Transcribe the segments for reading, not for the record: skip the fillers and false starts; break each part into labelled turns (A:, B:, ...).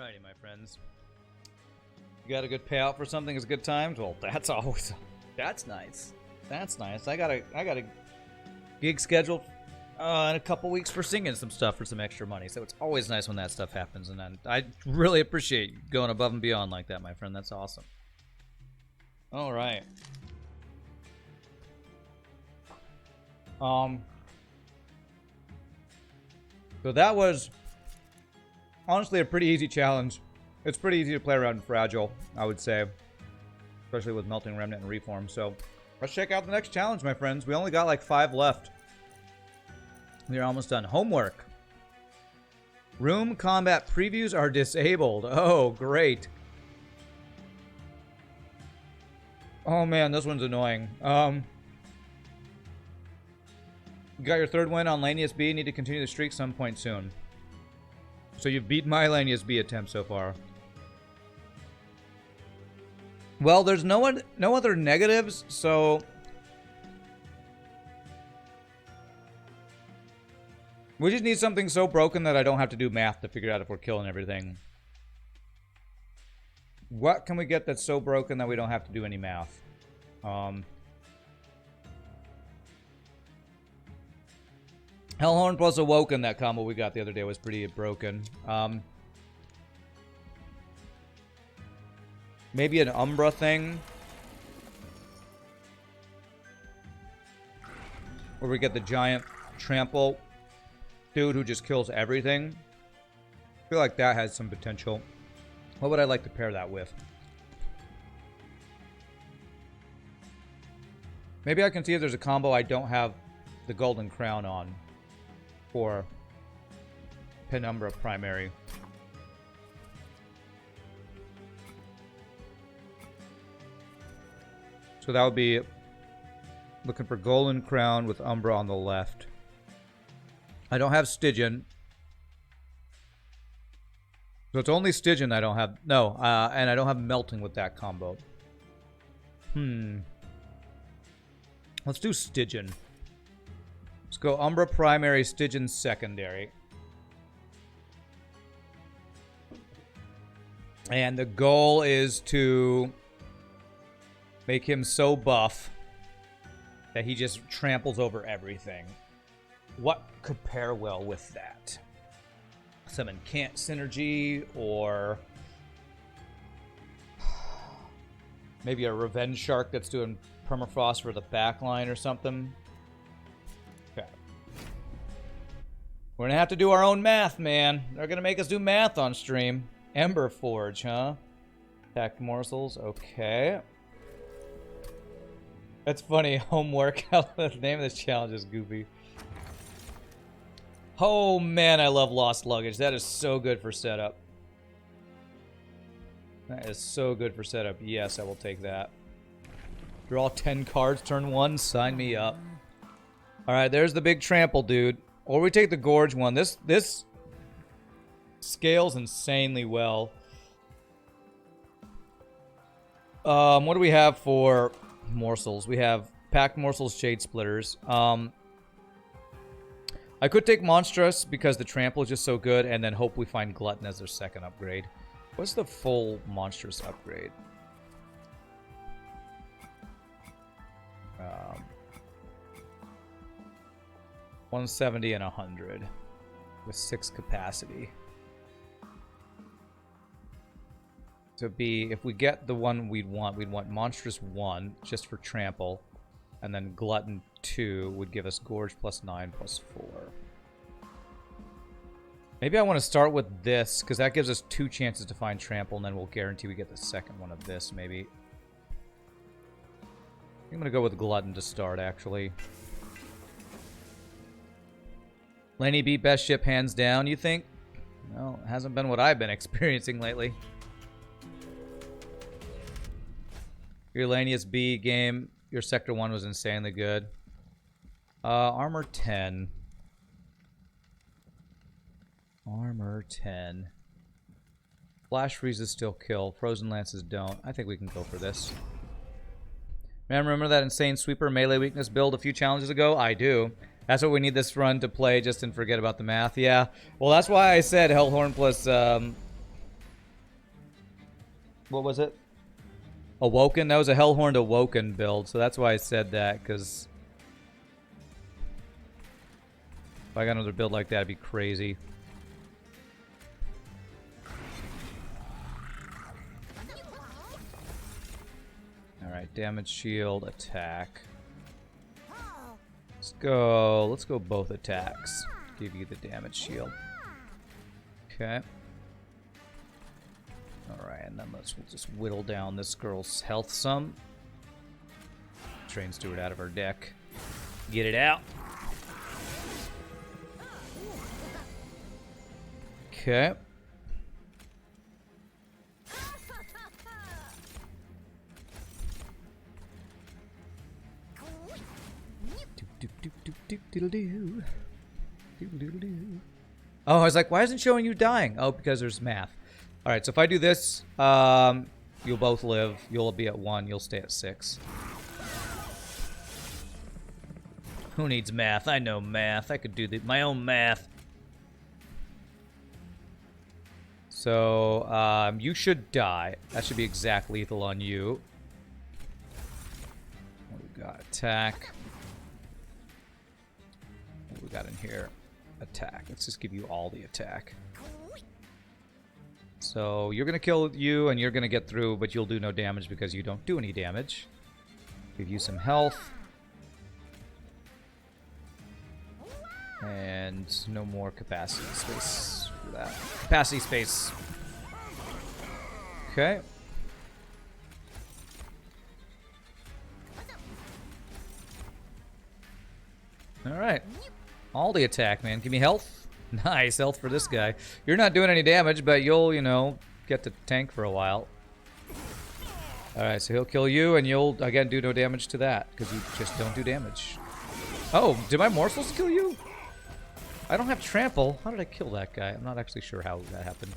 A: Alrighty, my friends. You got a good payout for something? It's good times? Well, that's always... That's nice. That's nice. I got a gig scheduled in a couple weeks for singing some stuff for some extra money. So it's always nice when that stuff happens. And I really appreciate you going above and beyond like that, my friend. That's awesome. Alright. So that was honestly a pretty easy challenge. It's pretty easy to play around in Fragile, I would say. Especially with Melting Remnant and Reform. So let's check out the next challenge, my friends. We only got like 5 left. We're almost done. Homework. Room combat previews are disabled. Oh, great. Oh man, this one's annoying. You got your 3rd win on Lanius B. Need to continue the streak some point soon. So you've beat my Lanius B attempt so far. Well, there's no other negatives, so we just need something so broken that I don't have to do math to figure out if we're killing everything. What can we get that's so broken that we don't have to do any math? Hellhorn plus Awoken, that combo we got the other day was pretty broken. Maybe an Umbra thing. Where we get the giant trample dude who just kills everything. I feel like that has some potential. What would I like to pair that with? Maybe I can see if there's a combo I don't have the Golden Crown on for Penumbra Primary. So that would be looking for Golden Crown with Umbra on the left. I don't have Stygian. So it's only Stygian I don't have. No, and I don't have Melting with that combo. Let's do Stygian. Let's go Umbra Primary, Stygian Secondary. And the goal is to make him so buff that he just tramples over everything. What could pair well with that? Some Incant Synergy, or maybe a Revenge Shark that's doing Permafrost for the backline or something. Okay. We're gonna have to do our own math, man. They're gonna make us do math on stream. Ember Forge, huh? Packed morsels, okay. That's funny, homework. The name of this challenge is goofy. Oh man, I love Lost Luggage. That is so good for setup. That is so good for setup. Yes, I will take that. Draw 10 cards, turn 1, sign me up. Alright, there's the big trample, dude. Or we take the Gorge one. This scales insanely well. What do we have for morsels? We have Packed Morsels, Shade Splitters. I could take Monstrous because the trample is just so good, and then hope we find Glutton as their 2nd upgrade. What's the full Monstrous upgrade? 170 and 100 with 6 capacity. So be, if we get the one we'd want Monstrous 1 just for trample, and then Glutton 2 would give us Gorge plus 9 plus 4. Maybe I want to start with this, because that gives us 2 chances to find trample, and then we'll guarantee we get the 2nd one of this, maybe. I'm going to go with Glutton to start, actually. Laney B, best ship hands down, you think? Well, it hasn't been what I've been experiencing lately. Your Lanius B game, your Sector 1 was insanely good. Armor 10. Armor 10. Flash freezes still kill. Frozen lances don't. I think we can go for this. Man, remember that insane sweeper melee weakness build a few challenges ago? I do. That's what we need this run to play, just and forget about the math. Yeah. Well, that's why I said Hellhorn plus What was it? Awoken? That was a Hellhorned Awoken build, so that's why I said that, because if I got another build like that, it'd be crazy. Alright, damage, shield, attack. Let's go both attacks. Give you the damage shield. Okay. Alright, and then we'll just whittle down this girl's health some. Train Steward out of her deck. Get it out. Okay. Oh, I was like, why isn't it showing you dying? Oh, because there's math. Alright, so if I do this, you'll both live. You'll be at 1. You'll stay at 6. Who needs math? I know math. I could do my own math. So, you should die. That should be exact lethal on you. What we got? Attack. What we got in here? Attack. Let's just give you all the attack. So you're gonna kill you and you're gonna get through, but you'll do no damage because you don't do any damage. Give you some health. And no more capacity space for that. Capacity space. Okay. Alright. All the attack, man. Give me health. Nice health for this guy. You're not doing any damage, but you'll, you know, get to tank for a while. Alright, so he'll kill you, and you'll, again, do no damage to that, because you just don't do damage. Oh, did my morsels kill you? I don't have trample. How did I kill that guy? I'm not actually sure how that happened.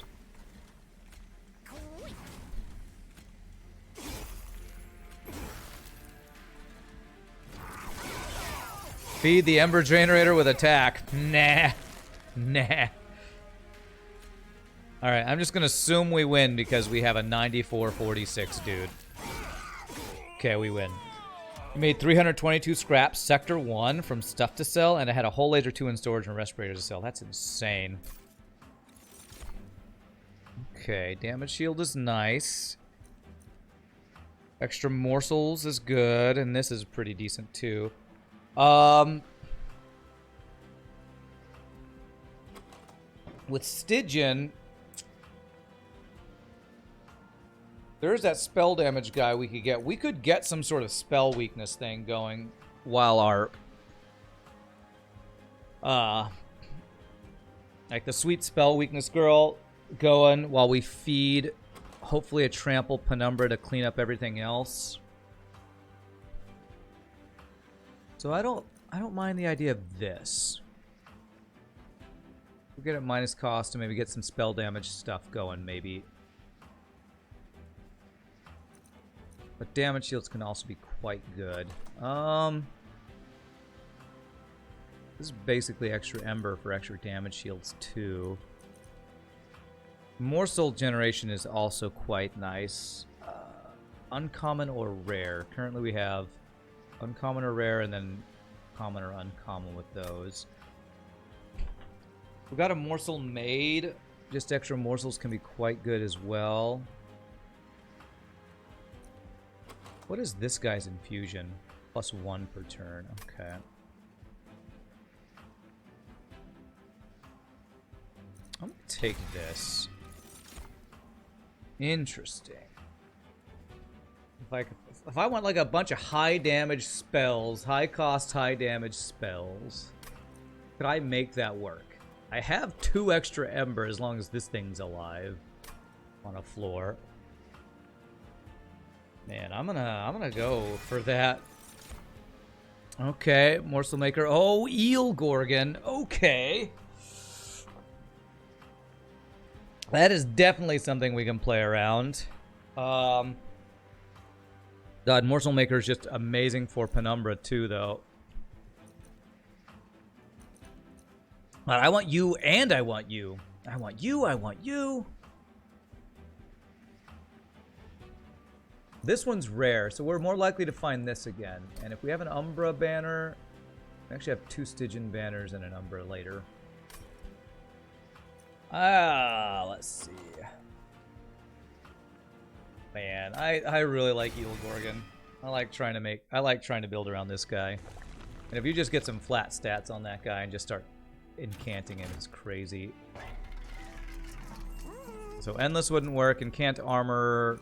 A: Feed the Ember Generator with attack. Nah. Nah. Alright, I'm just gonna assume we win because we have a 94-46, dude. Okay, we win. We made 322 scraps, Sector 1 from stuff to sell, and I had a whole laser 2 in storage and respirators to sell. That's insane. Okay, damage shield is nice. Extra morsels is good, and this is pretty decent too. With Stygian, there's that spell damage guy we could get. We could get some sort of spell weakness thing going while our, like the sweet spell weakness girl going while we feed, hopefully a trample Penumbra to clean up everything else. So I don't mind the idea of this. We'll get it minus cost and maybe get some spell damage stuff going, maybe. But damage shields can also be quite good. This is basically extra Ember for extra damage shields too. Morsel generation is also quite nice. Uncommon or rare. Currently we have uncommon or rare, and then common or uncommon with those. We got a morsel made. Just extra morsels can be quite good as well. What is this guy's infusion? +1 per turn. Okay. I'm gonna take this. Interesting. If I want like a bunch of high damage spells, high cost, high damage spells, could I make that work? I have 2 extra Ember as long as this thing's alive on a floor. Man, I'm gonna go for that. Okay, morsel maker. Oh, eel gorgon. Okay. That is definitely something we can play around. God, morsel maker is just amazing for Penumbra too, though. But I want you, and I want you. I want you, I want you. This one's rare, so we're more likely to find this again. And if we have an Umbra banner, we actually have 2 Stygian banners and an Umbra later. Let's see. Man, I really like Eel Gorgon. I like trying to build around this guy. And if you just get some flat stats on that guy and just start incanting him, it's crazy. So Endless wouldn't work, Incant Armor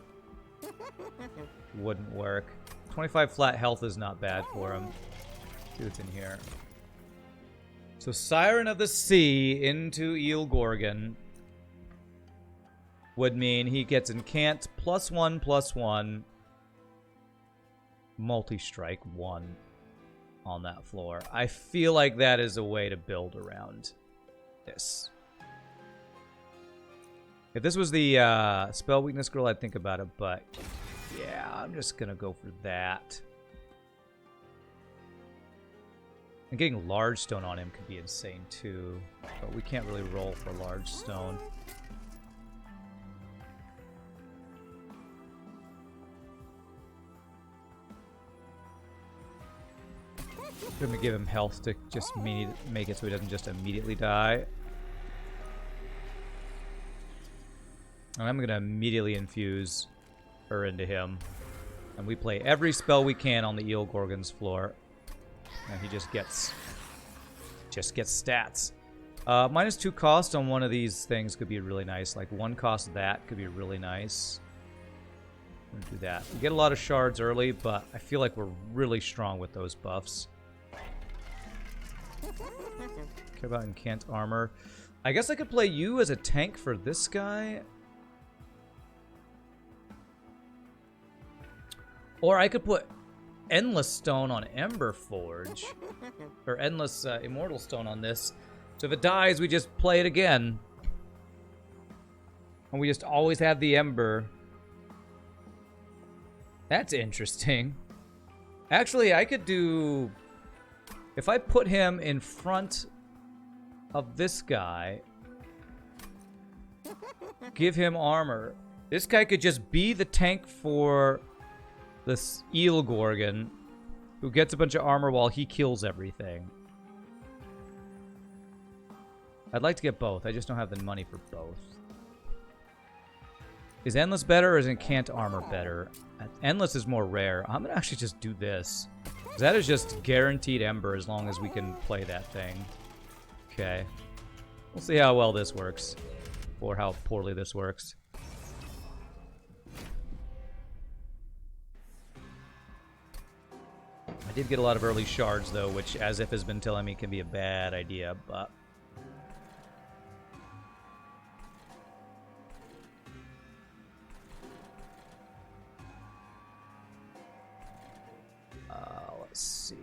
A: wouldn't work. 25 flat health is not bad for him. Let's see what's in here. So Siren of the Sea into Eel Gorgon would mean he gets Incant +1/+1, multi-strike 1 on that floor. I feel like that is a way to build around this. If this was the spell weakness girl, I'd think about it, but yeah, I'm just gonna go for that. And getting large stone on him could be insane too, but we can't really roll for large stone. I'm gonna give him health to just make it so he doesn't just immediately die. And I'm gonna immediately infuse her into him. And we play every spell we can on the Eel Gorgon's floor. And he just gets stats. -2 cost on one of these things could be really nice. Like 1 cost that could be really nice. I'm gonna do that. We get a lot of shards early, but I feel like we're really strong with those buffs. Care about Incant Armor. I guess I could play you as a tank for this guy. Or I could put Endless Stone on Ember Forge. Or Endless Immortal Stone on this. So if it dies, we just play it again. And we just always have the Ember. That's interesting. Actually, I could do... If I put him in front of this guy, give him armor, this guy could just be the tank for this Eel Gorgon, who gets a bunch of armor while he kills everything. I'd like to get both. I just don't have the money for both. Is Endless better or is Incant Armor better? Endless is more rare. I'm going to actually just do this. That is just guaranteed Ember as long as we can play that thing. Okay. We'll see how well this works. Or how poorly this works. I did get a lot of early shards, though, which, as if has been telling me, can be a bad idea, but... let's see.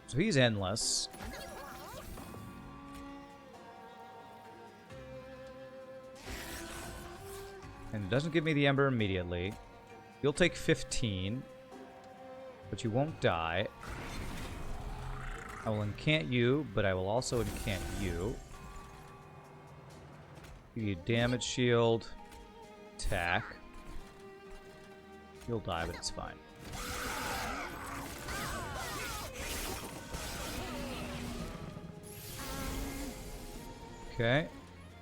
A: So he's endless. And it doesn't give me the Ember immediately. You'll take 15. But you won't die. I will incant you, but I will also incant you. Give you damage shield. Attack. You'll die, but it's fine. Okay.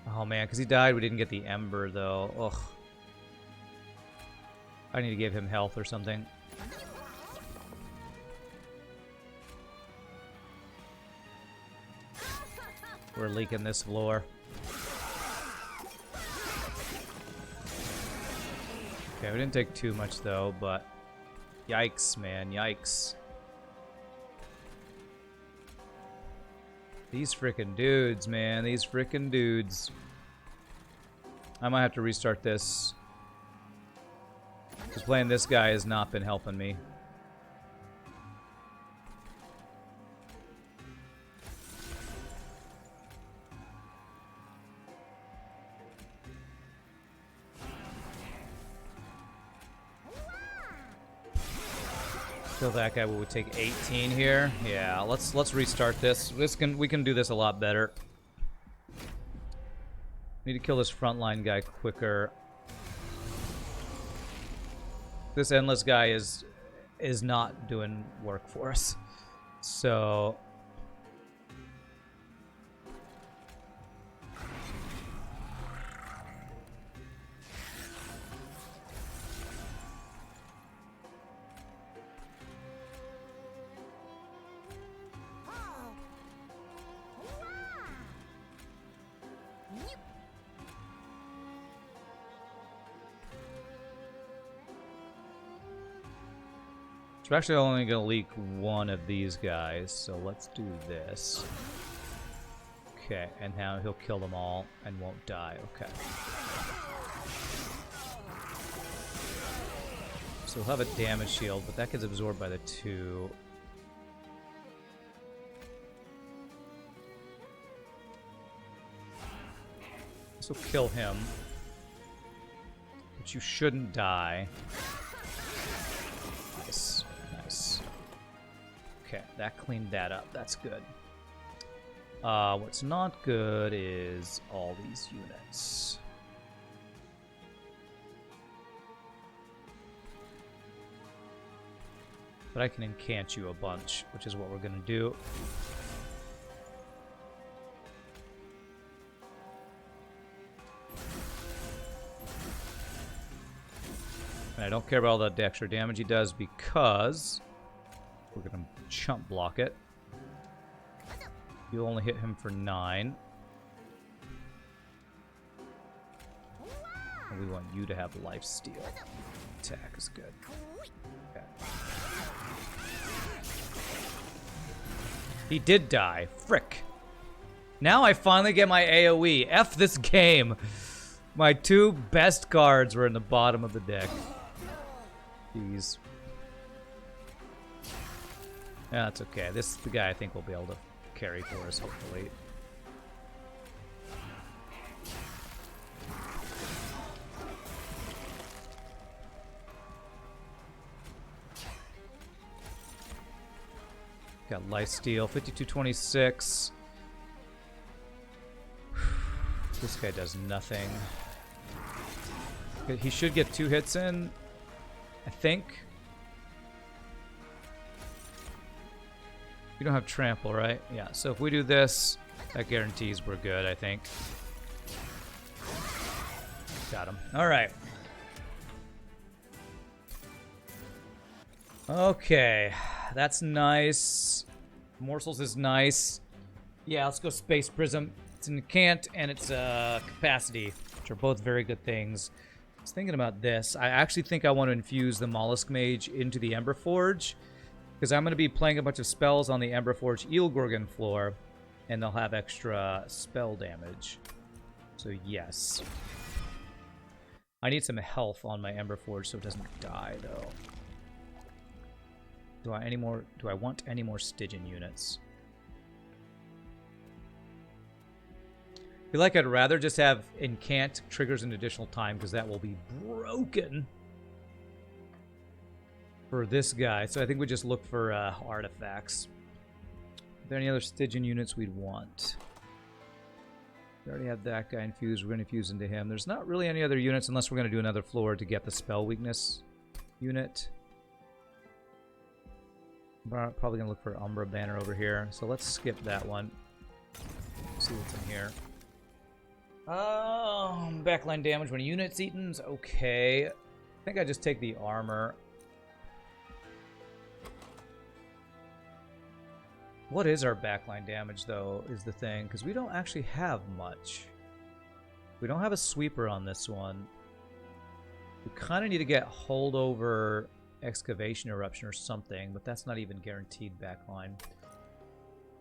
A: Oh man, because he died, we didn't get the Ember though. Ugh. I need to give him health or something. We're leaking this floor. Okay, we didn't take too much though, but yikes, man, yikes. These frickin' dudes, man, these frickin' dudes. I might have to restart this. Because playing this guy has not been helping me. Kill that guy. We would take 18 here. Yeah, let's restart this. We can do this a lot better. Need to kill this frontline guy quicker. This endless guy is not doing work for us. So we're actually only going to leak one of these guys, so let's do this. Okay, and now he'll kill them all and won't die. Okay. So he'll have a damage shield, but that gets absorbed by the 2. This will kill him. But you shouldn't die. Nice. Nice. Okay, that cleaned that up. That's good. What's not good is all these units. But I can incant you a bunch, which is what we're going to do. And I don't care about all the extra damage he does because we're going to chump block it. You'll only hit him for 9. And we want you to have life steal. Attack is good. Okay. He did die. Frick. Now I finally get my AoE. F this game. My 2 best cards were in the bottom of the deck. Jeez. Yeah, that's okay. This is the guy I think will be able to carry for us, hopefully. Got lifesteal, 5226. This guy does nothing. He should get 2 hits in, I think. You don't have trample, right? Yeah, so if we do this, that guarantees we're good, I think. Got him. All right. Okay, that's nice. Morsels is nice. Yeah, let's go Space Prism. It's an incant and it's capacity, which are both very good things. I was thinking about this. I actually think I want to infuse the Mollusk Mage into the Ember Forge, because I'm going to be playing a bunch of spells on the Ember Forge Eel Gorgon floor, and they'll have extra spell damage. So yes. I need some health on my Ember Forge so it doesn't die, though. Do I want any more Stygian units? I feel like I'd rather just have incant triggers an additional time, because that will be broken for this guy. So I think we just look for artifacts. Are there any other Stygian units we'd want? We already have that guy infused. We're going to infuse into him. There's not really any other units unless we're going to do another floor to get the spell weakness unit. We're probably going to look for Umbra banner over here. So let's skip that one. See what's in here. Backline damage when a unit's eaten. Okay. I think I just take the armor. What is our backline damage, though, is the thing, because we don't actually have much. We don't have a sweeper on this one. We kind of need to get holdover excavation eruption or something, but that's not even guaranteed backline.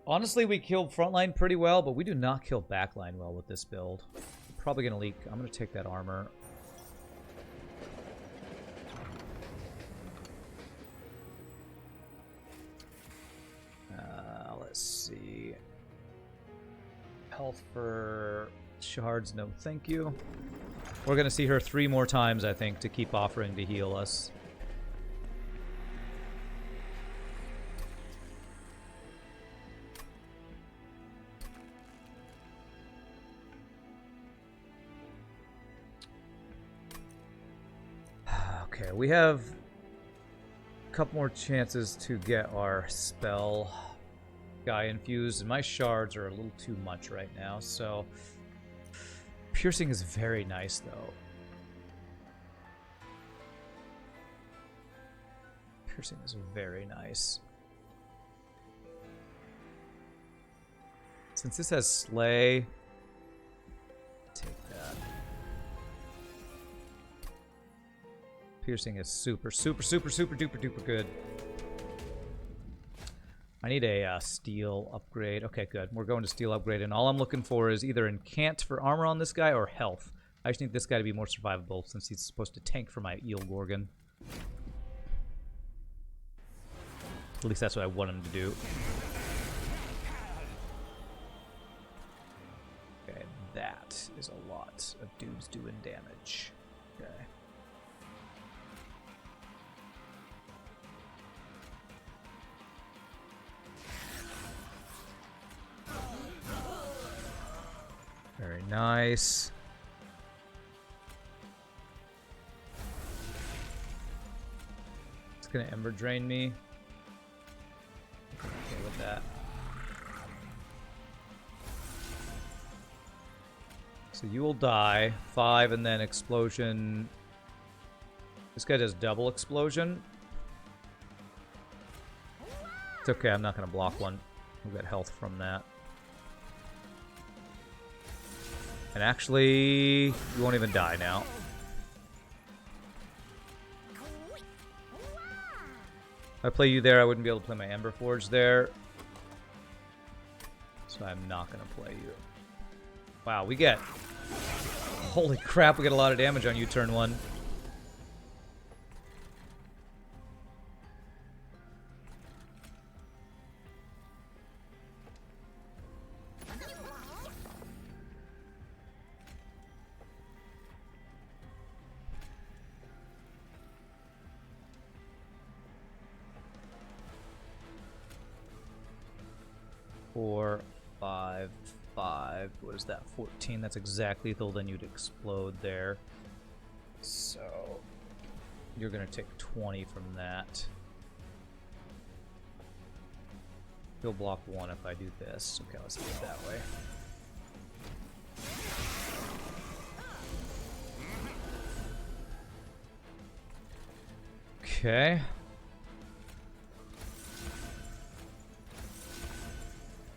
A: Honestly, we killed frontline pretty well, but we do not kill backline well with this build. We're probably going to leak. I'm going to take that armor. Let's see. Health for shards, no thank you. We're going to see her 3 more times, I think, to keep offering to heal us. Okay, we have a couple more chances to get our spell guy infused, and my shards are a little too much right now, so piercing is very nice though. Piercing is very nice. Since this has slay, take that. Piercing is super duper good. I need a steel upgrade. Okay, good. We're going to steel upgrade, and all I'm looking for is either incant for armor on this guy or health. I just need this guy to be more survivable since he's supposed to tank for my eel gorgon. At least that's what I want him to do. Okay, that is a lot of dudes doing damage. Okay. Very nice. It's gonna Ember Drain me. Okay with that. So you will die. 5 and then explosion. This guy does double explosion. It's okay, I'm not gonna block one. We'll get health from that. And actually, you won't even die now. If I play you there, I wouldn't be able to play my Ember Forge there. So I'm not going to play you. Wow, we get... Holy crap, we get a lot of damage on you turn 1. Four, 5, 5. What is that? 14. That's exactly lethal. Then you'd explode there. So you're gonna take 20 from that. You'll block 1 if I do this. Okay, let's do it that way. Okay.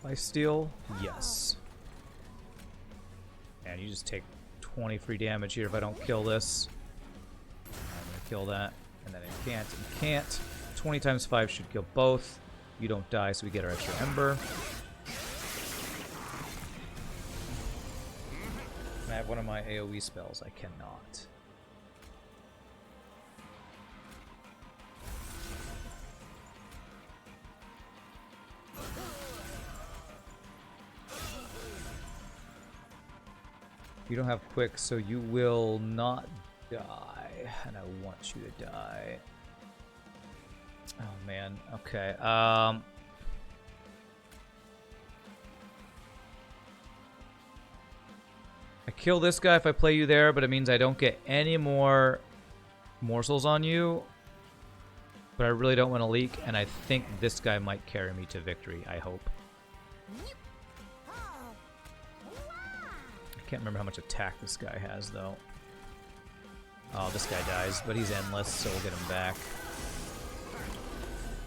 A: Lifesteal? Yes. And you just take 20 free damage here if I don't kill this. I'm gonna kill that. And then it can't. 20 times 5 should kill both. You don't die, so we get our extra Ember. Can I have one of my AoE spells? I cannot. You don't have quick, so you will not die, and I want you to die. Oh man, okay. I kill this guy if I play you there, but it means I don't get any more morsels on you. But I really don't want to leak, and I think this guy might carry me to victory, I hope. Can't remember how much attack this guy has, though. Oh, this guy dies, but he's endless, so we'll get him back.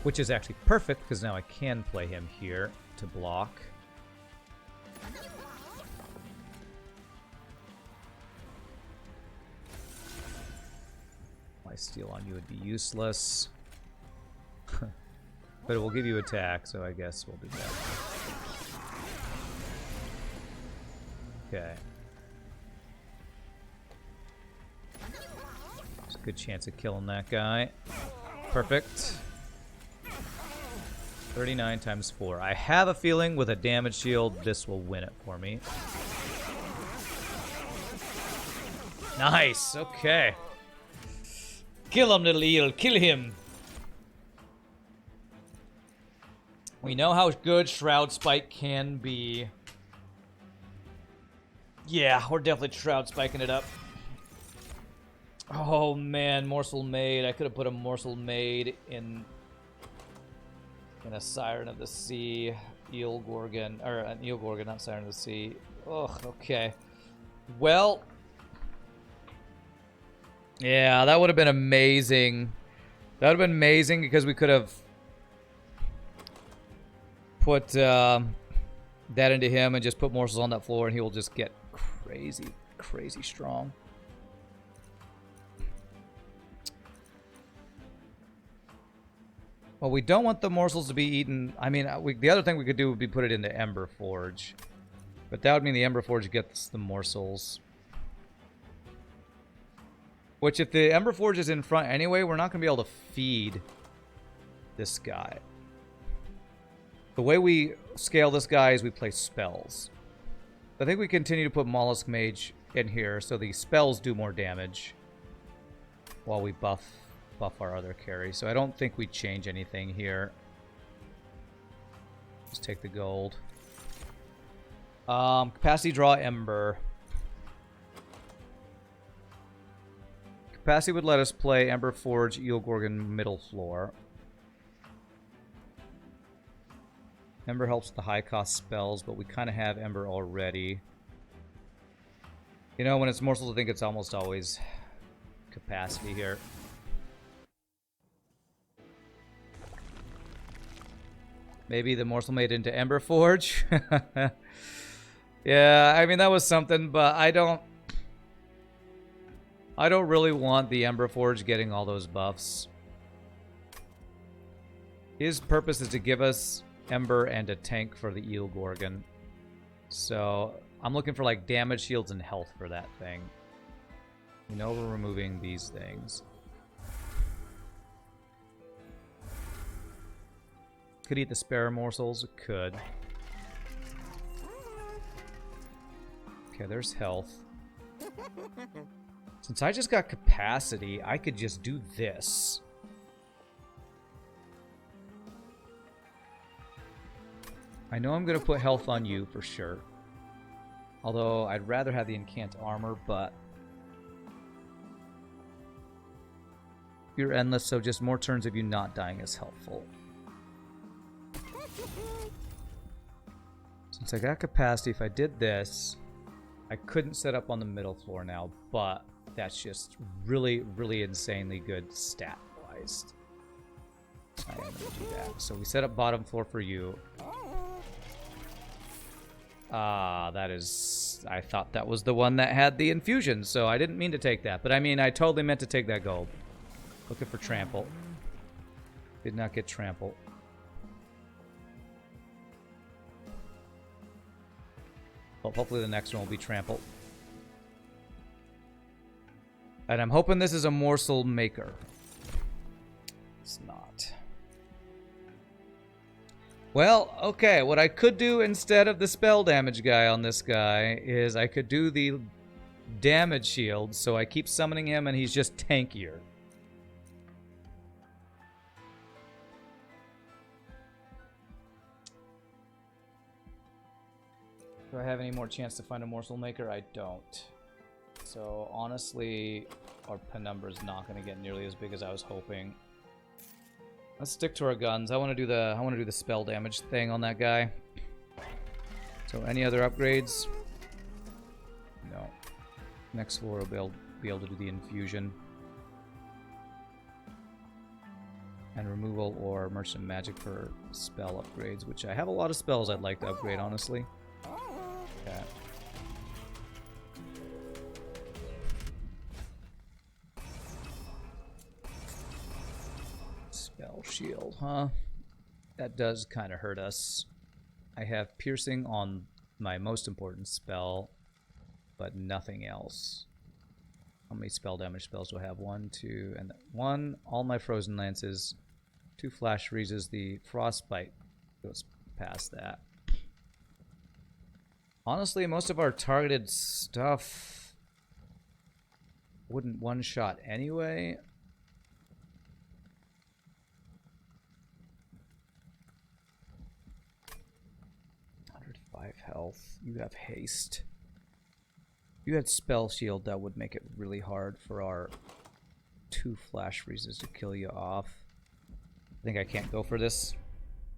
A: Which is actually perfect, because now I can play him here to block. My steal on you would be useless. But it will give you attack, so I guess we'll do that. Okay. There's a good chance of killing that guy. Perfect. 39 times 4. I have a feeling with a damage shield, this will win it for me. Nice. Okay. Kill him, little eel. Kill him. We know how good Shroud Spike can be. Yeah, we're definitely Shroud Spiking it up. Oh man, morsel made. I could have put a morsel made in a Siren of the Sea, Eel Gorgon, or an Eel Gorgon, not Siren of the Sea. Ugh, okay. Well, yeah, that would have been amazing. That would have been amazing because we could have put that into him and just put morsels on that floor and he will just get crazy, crazy strong. Well, we don't want the morsels to be eaten. I mean, the other thing we could do would be put it into Ember Forge. But that would mean the Ember Forge gets the morsels. Which, if the Ember Forge is in front anyway, we're not going to be able to feed this guy. The way we scale this guy is we play spells. I think we continue to put Mollusk Mage in here so the spells do more damage while we buff our other carry. So I don't think we change anything here. Just take the gold. Capacity draw Ember. Capacity would let us play Ember Forge, Eel Gorgon, middle floor. Ember helps with the high cost spells, but we kind of have Ember already. You know, when it's morsels, I think it's almost always capacity here. Maybe the morsel made into Ember Forge. Yeah, I mean, that was something, but I don't really want the Ember Forge getting all those buffs. His purpose is to give us Ember and a tank for the Eel Gorgon. So I'm looking for like damage, shields, and health for that thing. You know we're removing these things. Could eat the spare morsels. It could. Okay, there's health. Since I just got capacity, I could just do this. I know I'm going to put health on you for sure. Although I'd rather have the Incant Armor, but you're endless, so just more turns of you not dying is helpful. Since I got capacity, if I did this, I couldn't set up on the middle floor now, but that's just really, really insanely good stat-wise. I am going to do that. So we set up bottom floor for you. That is... I thought that was the one that had the infusion, so I didn't mean to take that. But I mean, I totally meant to take that gold. Looking for trample. Did not get trample. Well, hopefully the next one will be trample. And I'm hoping this is a morsel maker. It's not. Well, okay, what I could do instead of the spell damage guy on this guy is I could do the damage shield, so I keep summoning him and he's just tankier. Do I have any more chance to find a morsel maker? I don't. So honestly, our Penumbra is not going to get nearly as big as I was hoping. Let's stick to our guns. I want to do the spell damage thing on that guy. So any other upgrades? No. Next floor we'll be able to do the infusion. And removal or merchant magic for spell upgrades, which I have a lot of spells I'd like to upgrade, honestly. Okay. Spell shield, huh? That does kind of hurt us. I have piercing on my most important spell, but nothing else. How many spell damage spells do I have? 1, 2, and 1. All my frozen lances. 2 flash freezes. The frostbite goes past that. Honestly, most of our targeted stuff wouldn't one-shot anyway. 105 health. You have haste. If you had Spell Shield, that would make it really hard for our 2 Flash Freezes to kill you off. I think I can't go for this.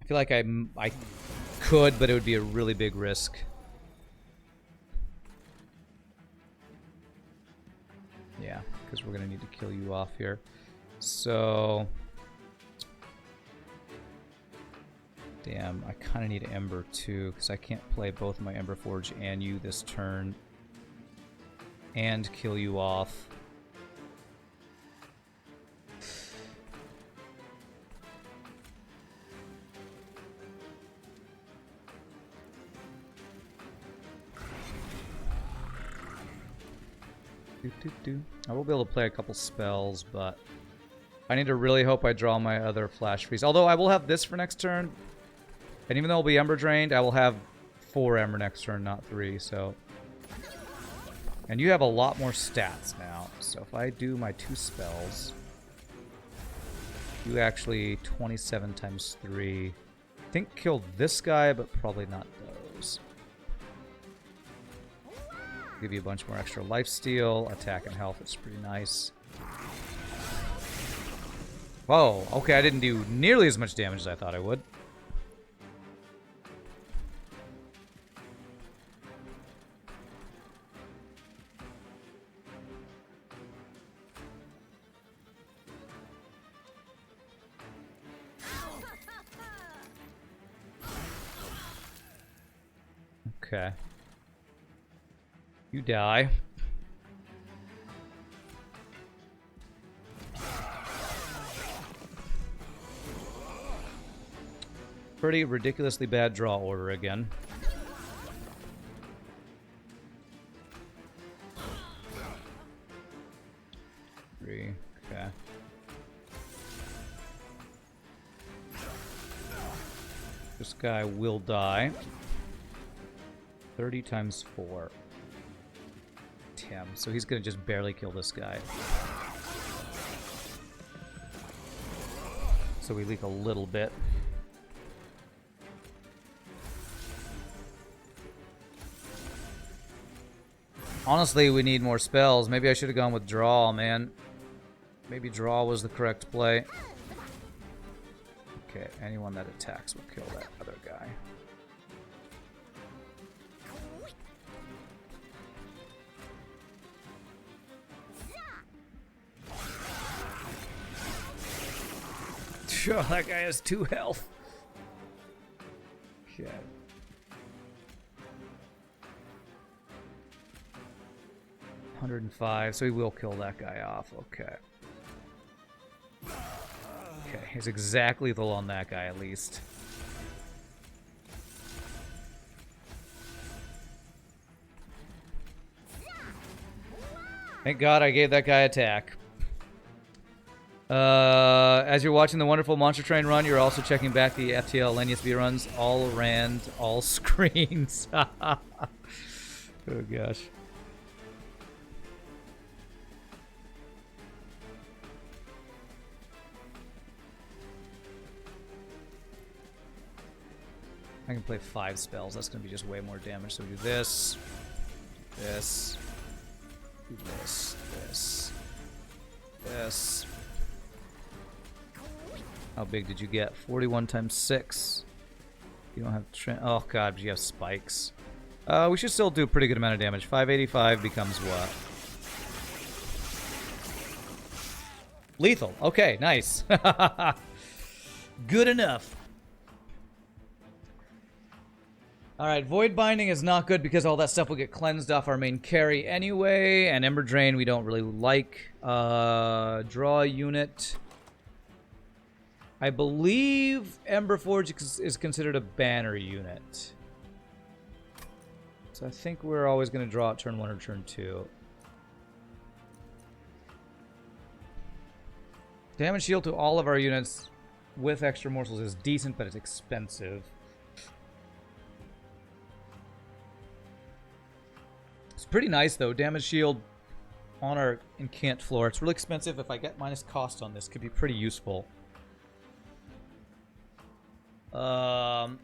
A: I feel like I could, but it would be a really big risk. Yeah, because we're going to need to kill you off here. So... Damn, I kind of need Ember too, because I can't play both my Ember Forge and you this turn. And kill you off. I will be able to play a couple spells, but I need to really hope I draw my other Flash Freeze. Although I will have this for next turn. And even though I'll be Ember Drained, I will have 4 Ember next turn, not 3, so... And you have a lot more stats now, so if I do my 2 spells... You actually 27 times 3. I think kill this guy, but probably not those. Give you a bunch more extra lifesteal, attack and health, it's pretty nice. Whoa, okay, I didn't do nearly as much damage as I thought I would. Okay. You die. Pretty ridiculously bad draw order again. Three. Okay. This guy will die. 30 times 4. 10. So he's gonna just barely kill this guy. So we leak a little bit. Honestly, we need more spells. Maybe I should have gone with draw, man. Maybe draw was the correct play. Okay, anyone that attacks will kill that other guy. Sure, that guy has 2 health. Okay. $105, so he will kill that guy off. Okay. Okay, he's exactly lethal on that guy at least. Thank God I gave that guy attack. As you're watching the wonderful Monster Train run, you're also checking back the FTL Lenius V runs. All Rand, all screens. Oh gosh. I can play 5 spells. That's going to be just way more damage. So we do this, this, this, this, this. How big did you get? 41 times 6. You don't have... oh, God, but you have spikes. We should still do a pretty good amount of damage. 585 becomes what? Lethal. Okay, nice. Good enough. Alright, Void Binding is not good because all that stuff will get cleansed off our main carry anyway, and Ember Drain we don't really like. Draw a unit. I believe Ember Forge is considered a banner unit. So I think we're always going to draw it turn 1 or turn 2. Damage shield to all of our units with extra morsels is decent, but it's expensive. It's pretty nice though. Damage shield on our incant floor. It's really expensive. If I get minus cost on this, it could be pretty useful. And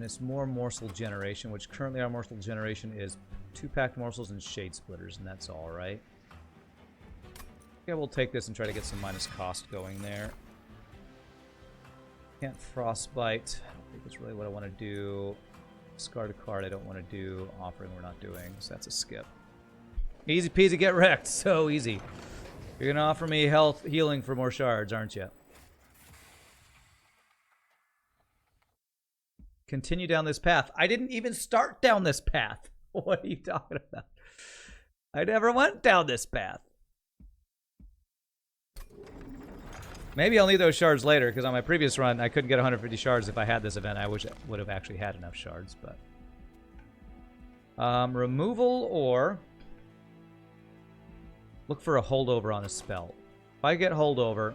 A: it's more morsel generation, which currently our morsel generation is 2 packed morsels and shade splitters, and that's all, right? Yeah, we'll take this and try to get some minus cost going there. Can't frostbite. I don't think that's really what I want to do. Scar to card I don't want to do. Offering we're not doing, so that's a skip. Easy peasy, get wrecked. So easy. You're gonna offer me health healing for more shards, aren't you? Continue down this path. I didn't even start down this path. What are you talking about? I never went down this path. Maybe I'll need those shards later, because on my previous run, I couldn't get 150 shards if I had this event. I wish I would have actually had enough shards, but... removal or... Look for a holdover on a spell. If I get holdover...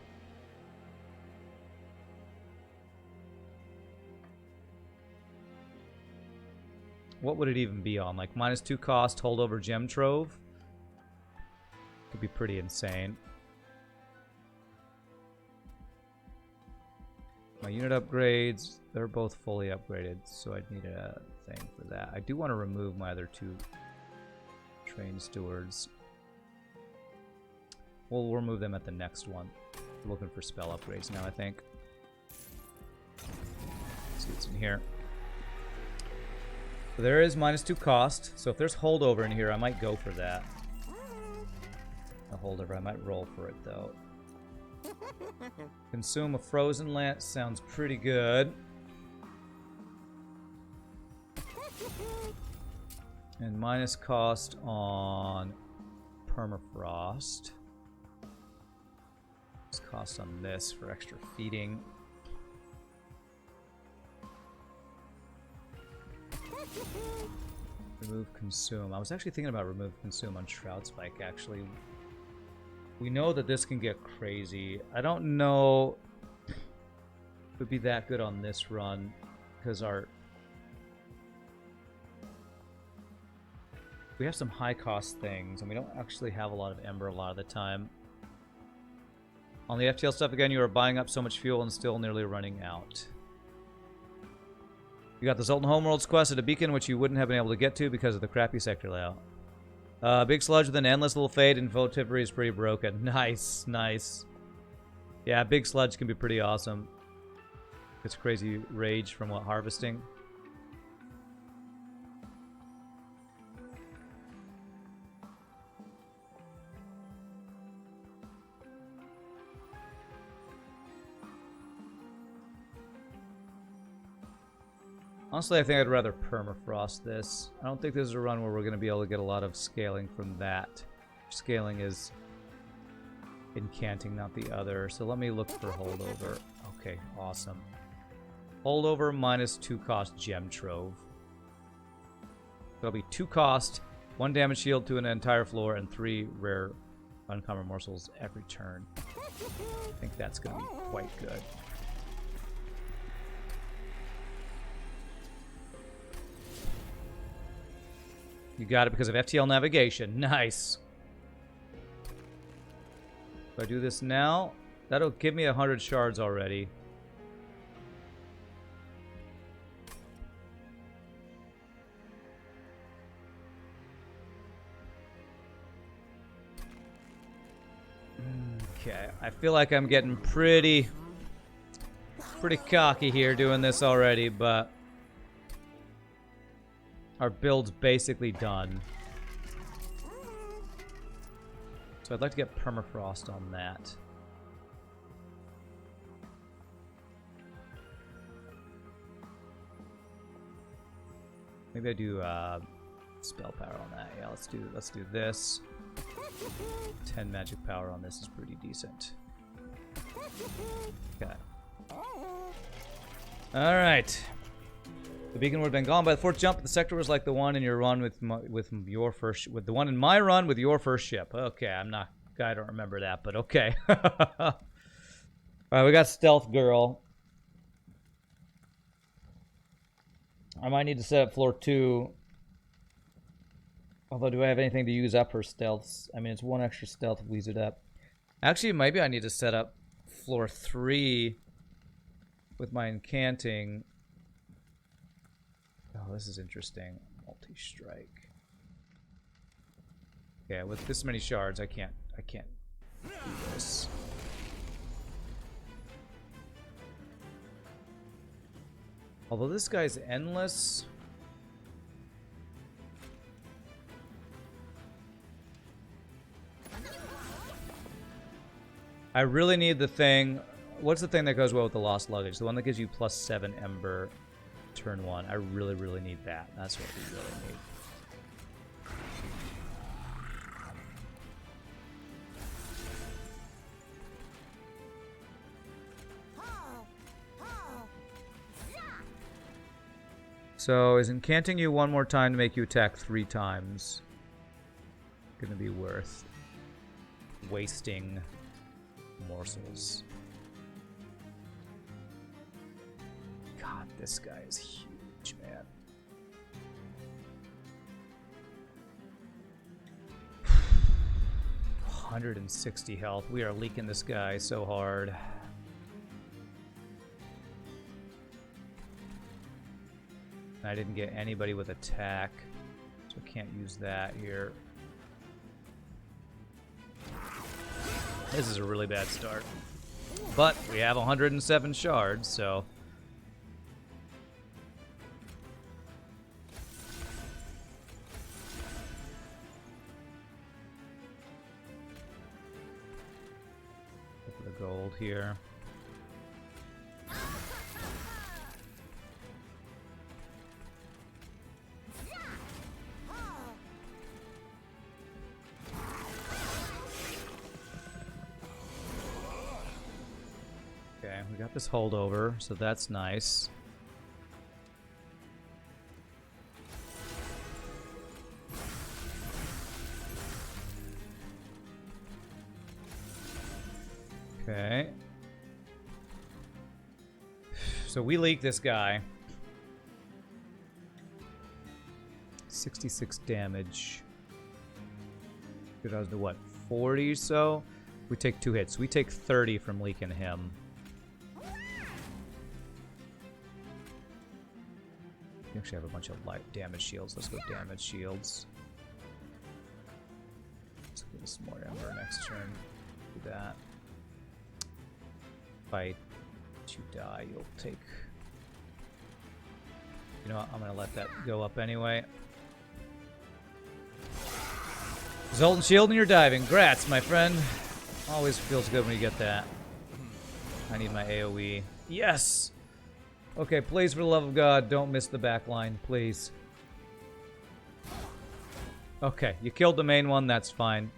A: What would it even be on? Like, -2 cost, holdover gem trove? Could be pretty insane. My unit upgrades, they're both fully upgraded, so I'd need a thing for that. I do want to remove my other 2 train stewards. We'll remove them at the next one. We're looking for spell upgrades now, I think. Let's see what's in here. So there is -2 cost, so if there's holdover in here, I might go for that. A holdover, I might roll for it, though. Consume a frozen lance sounds pretty good. And minus cost on permafrost. Minus cost on this for extra feeding. Remove consume. I was actually thinking about remove consume on Shroud Spike, actually. We know that this can get crazy. I don't know if it would be that good on this run, because we have some high cost things, and we don't actually have a lot of Ember a lot of the time. On the FTL stuff again, you are buying up so much fuel and still nearly running out. You got the Zoltan Homeworld's quest at a beacon, which you wouldn't have been able to get to because of the crappy sector layout. Big sludge with an endless little fade and votivary is pretty broken. Nice, nice. Yeah, big sludge can be pretty awesome. It's crazy rage from what, harvesting? Honestly, I think I'd rather permafrost this. I don't think this is a run where we're going to be able to get a lot of scaling from that. Scaling is incanting, not the other. So let me look for holdover. Okay, awesome. Holdover -2 cost gem trove. That'll be 2 cost, 1 damage shield to an entire floor, and 3 rare uncommon morsels every turn. I think that's going to be quite good. You got it because of FTL navigation. Nice. If I do this now, that'll give me 100 shards already. Okay, I feel like I'm getting pretty cocky here doing this already, but our build's basically done. So I'd like to get permafrost on that. Maybe I do spell power on that. Yeah, let's do this. 10 magic power on this is pretty decent. Okay. All right. The beacon would have been gone by the 4th jump. The sector was like the one in your run with your first, with the one in my run with your first ship. Okay, I don't remember that, but okay. All right, we got Stealth Girl. I might need to set up floor 2. Although, do I have anything to use up her stealths? I mean, it's 1 extra stealth if we use it up. Actually, maybe I need to set up floor 3 with my incanting. Oh, this is interesting. Multi-strike. Okay, with this many shards, I can't do this. Although this guy's endless. I really need the thing. What's the thing that goes well with the lost luggage? The one that gives you +7 Ember turn 1. I really, really need that. That's what we really need. So, is incanting you one more time to make you attack 3 times gonna be worth wasting morsels? God, this guy is huge, man. $160 health. We are leaking this guy so hard. I didn't get anybody with attack, so I can't use that here. This is a really bad start. But we have 107 shards, so... Look at the gold here. Okay, we got this holdover, so that's nice. Okay. So we leak this guy. 66 damage. It does to what, 40 or so? We take 2 hits. We take 30 from leaking him. We actually have a bunch of light damage shields. Let's go damage shields. Let's give us more Ember next turn. Do that. Fight. You die, you'll take... You know what? I'm gonna let that go up anyway. Zoltan shield and you're diving. Grats, my friend. Always feels good when you get that. I need my AoE. Yes! Okay, please, for the love of God, don't miss the back line, please. Okay, you killed the main one, that's fine.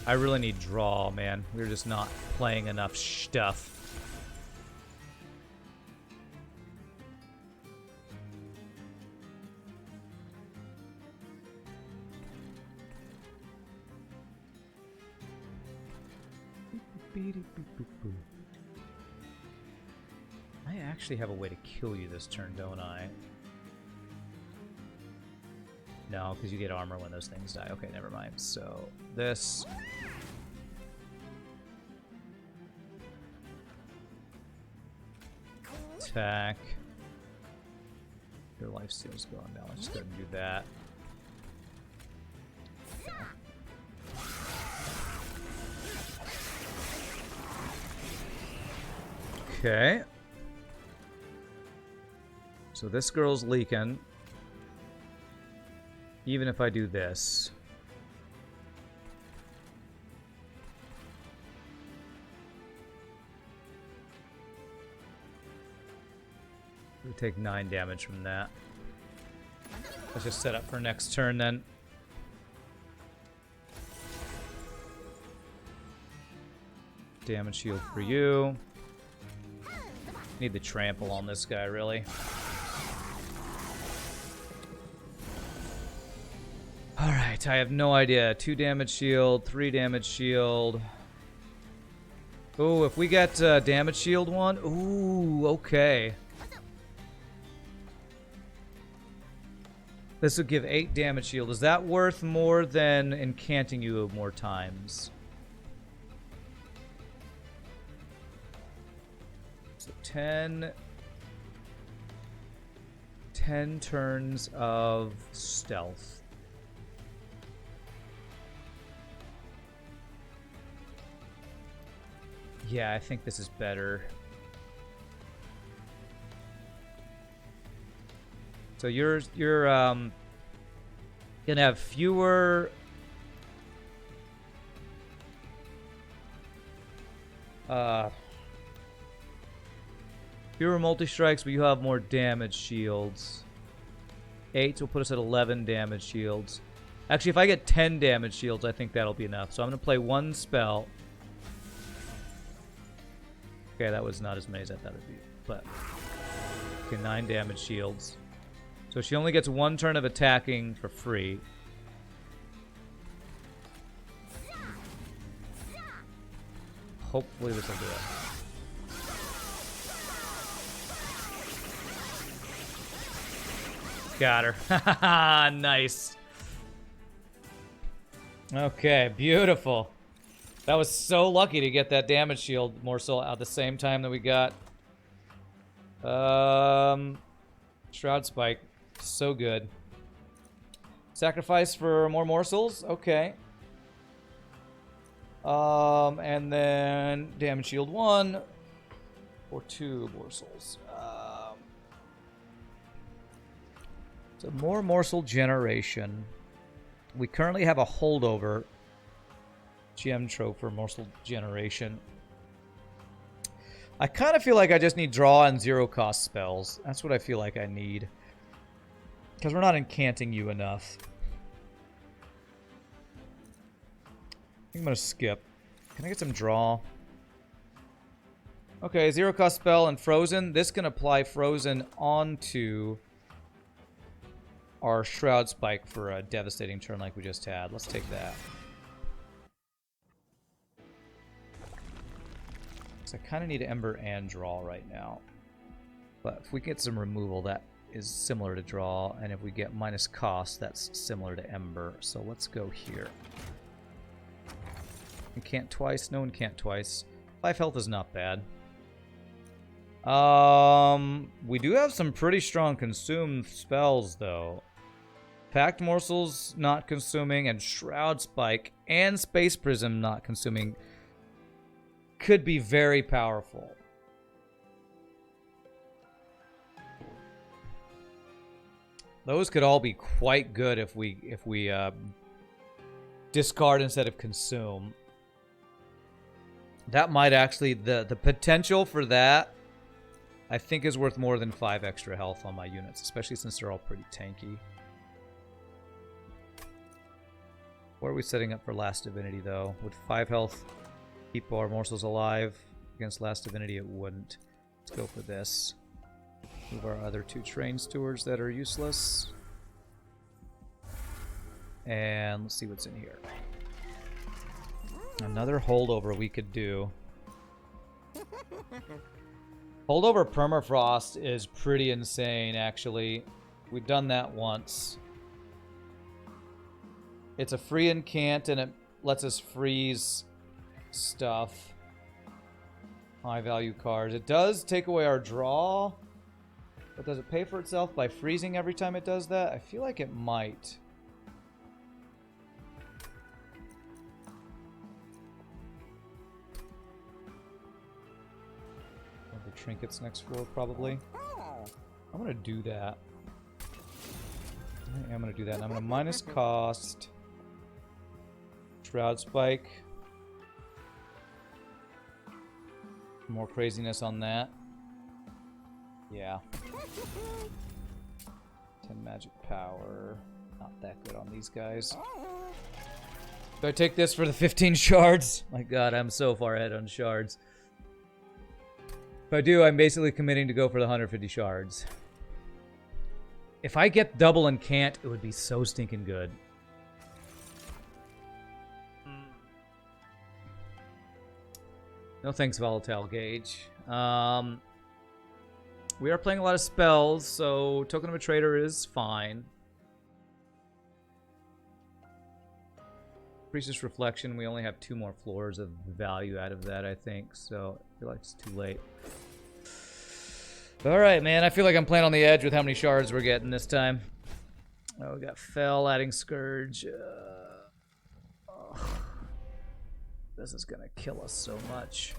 A: I really need draw, man. We're just not playing enough stuff. I actually have a way to kill you this turn, don't I? No, because you get armor when those things die. Okay, never mind. So, this... Attack. Your life steal's going down. Let's just go ahead and do that. Okay. So this girl's leaking. Even if I do this. We take 9 damage from that. Let's just set up for next turn then. Damage shield for you. Need the trample on this guy, really. Alright, I have no idea. 2 damage shield, 3 damage shield. Ooh, if we get damage shield 1. Ooh, okay. This would give 8 damage shield. Is that worth more than incanting you more times? So 10 turns of stealth. Yeah, I think this is better. So you're gonna have fewer fewer multi-strikes, but you have more damage shields. 8 will put us at 11 damage shields. Actually, if I get 10 damage shields, I think that'll be enough. So I'm gonna play one spell. Okay, that was not as many as I thought it'd be, but okay, 9 damage shields. So she only gets 1 turn of attacking for free. Hopefully this will do it. Got her. Nice. Okay, beautiful. That was so lucky to get that damage shield morsel at the same time that we got Shroud Spike. So good. Sacrifice for more morsels. Okay. And then damage shield 1 or 2 morsels. So more morsel generation. We currently have a holdover gem trope for morsel generation. I kind of feel like I just need draw and 0 cost spells. That's what I feel like I need. Because we're not incanting you enough. I think I'm going to skip. Can I get some draw? Okay, 0 cost spell and frozen. This can apply frozen onto our Shroud Spike for a devastating turn like we just had. Let's take that. So I kind of need Ember and draw right now. But if we get some removal, that is similar to draw. And if we get minus cost, that's similar to Ember. So let's go here. Incant twice. No incant twice. 5 health is not bad. We do have some pretty strong consume spells, though. Packed Morsels not consuming, and Shroud Spike and Space Prism not consuming could be very powerful. Those could all be quite good if we discard instead of consume. That might actually, the potential for that, I think, is worth more than 5 extra health on my units, especially since they're all pretty tanky. What are we setting up for Last Divinity, though? Would 5 health keep our morsels alive? Against Last Divinity, it wouldn't. Let's go for this. Move our other 2 Train Stewards that are useless. And let's see what's in here. Another holdover we could do. Holdover Permafrost is pretty insane, actually. We've done that once. It's a free incant, and it lets us freeze stuff. High value cards. It does take away our draw, but does it pay for itself by freezing every time it does that? I feel like it might. The trinkets next floor, probably. I'm gonna do that. I am gonna do that. And I'm gonna minus cost. Shroud Spike. More craziness on that. Yeah. 10 magic power. Not that good on these guys. Do I take this for the 15 shards? My god, I'm so far ahead on shards. If I do, I'm basically committing to go for the 150 shards. If I get double and can't, it would be so stinking good. No thanks, Volatile Gauge. We are playing a lot of spells, so Token of a Traitor is fine. Priestess Reflection, we only have 2 more floors of value out of that, I think, so I feel like it's too late. Alright, man, I feel like I'm playing on the edge with how many shards we're getting this time. Oh, we got Fell, adding Scourge. Oh. This is gonna kill us so much.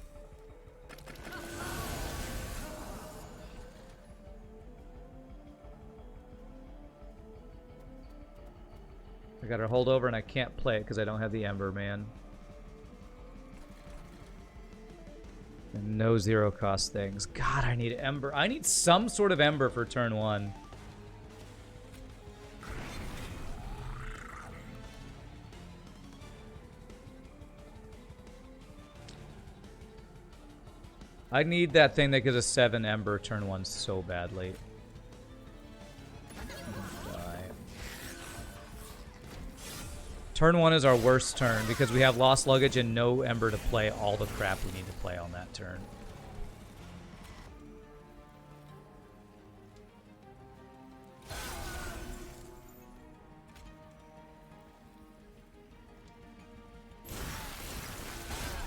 A: I got her holdover and I can't play it because I don't have the Ember, man. And no zero cost things. God, I need Ember. I need some sort of Ember for turn 1. I need that thing that gives us 7 Ember turn 1 so badly. Turn 1 is our worst turn because we have lost luggage and no Ember to play all the crap we need to play on that turn.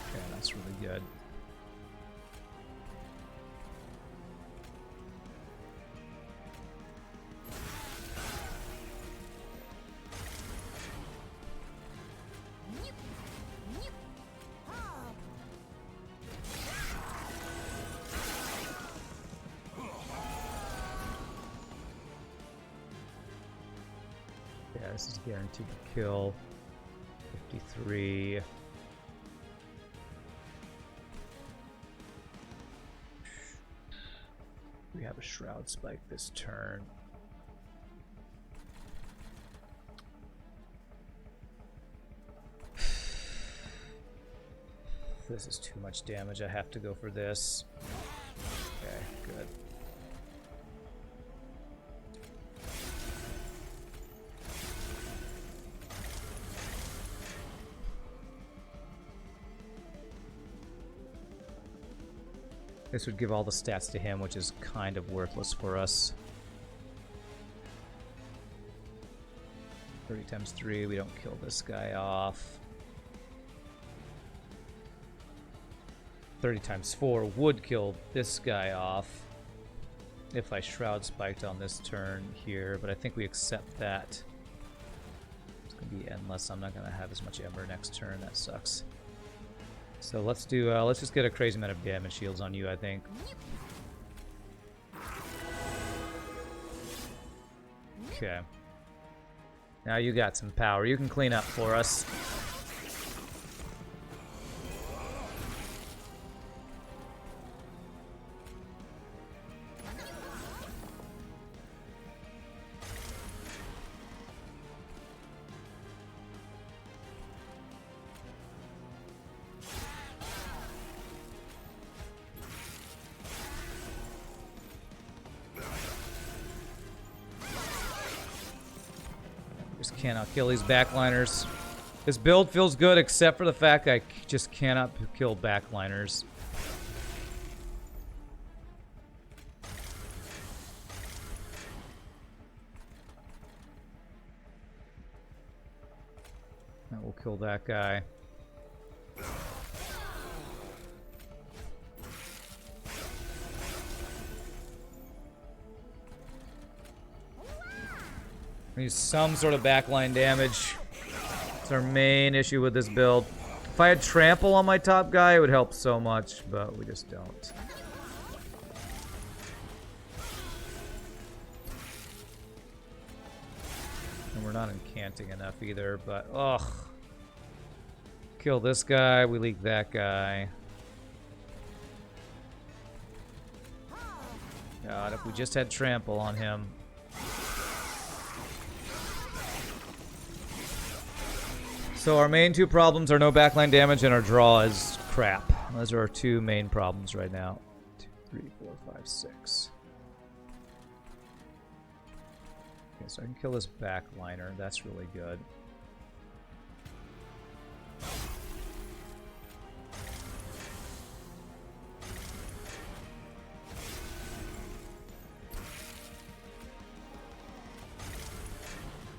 A: Okay, that's really good. Yeah, this is guaranteed to kill. 53. We have a Shroud Spike this turn. This is too much damage. I have to go for this. Okay, good. This would give all the stats to him, which is kind of worthless for us. 30 times 3, we don't kill this guy off. 30 times 4 would kill this guy off if I Shroud Spiked on this turn here, but I think we accept that. It's going to be endless. I'm not going to have as much Ember next turn. That sucks. So let's do, let's just get a crazy amount of damage shields on you, I think. Okay. Now you got some power. You can clean up for us. Just cannot kill these backliners. This build feels good except for the fact I just cannot kill backliners. That will kill that guy. Need some sort of backline damage. It's our main issue with this build. If I had trample on my top guy, it would help so much, but we just don't. And we're not incanting enough either, but ugh. Kill this guy, we leak that guy. God, if we just had trample on him. So our main two problems are no backline damage and our draw is crap. Those are our two main problems right now. 2, 3, 4, 5, 6. Okay, so I can kill this backliner. That's really good.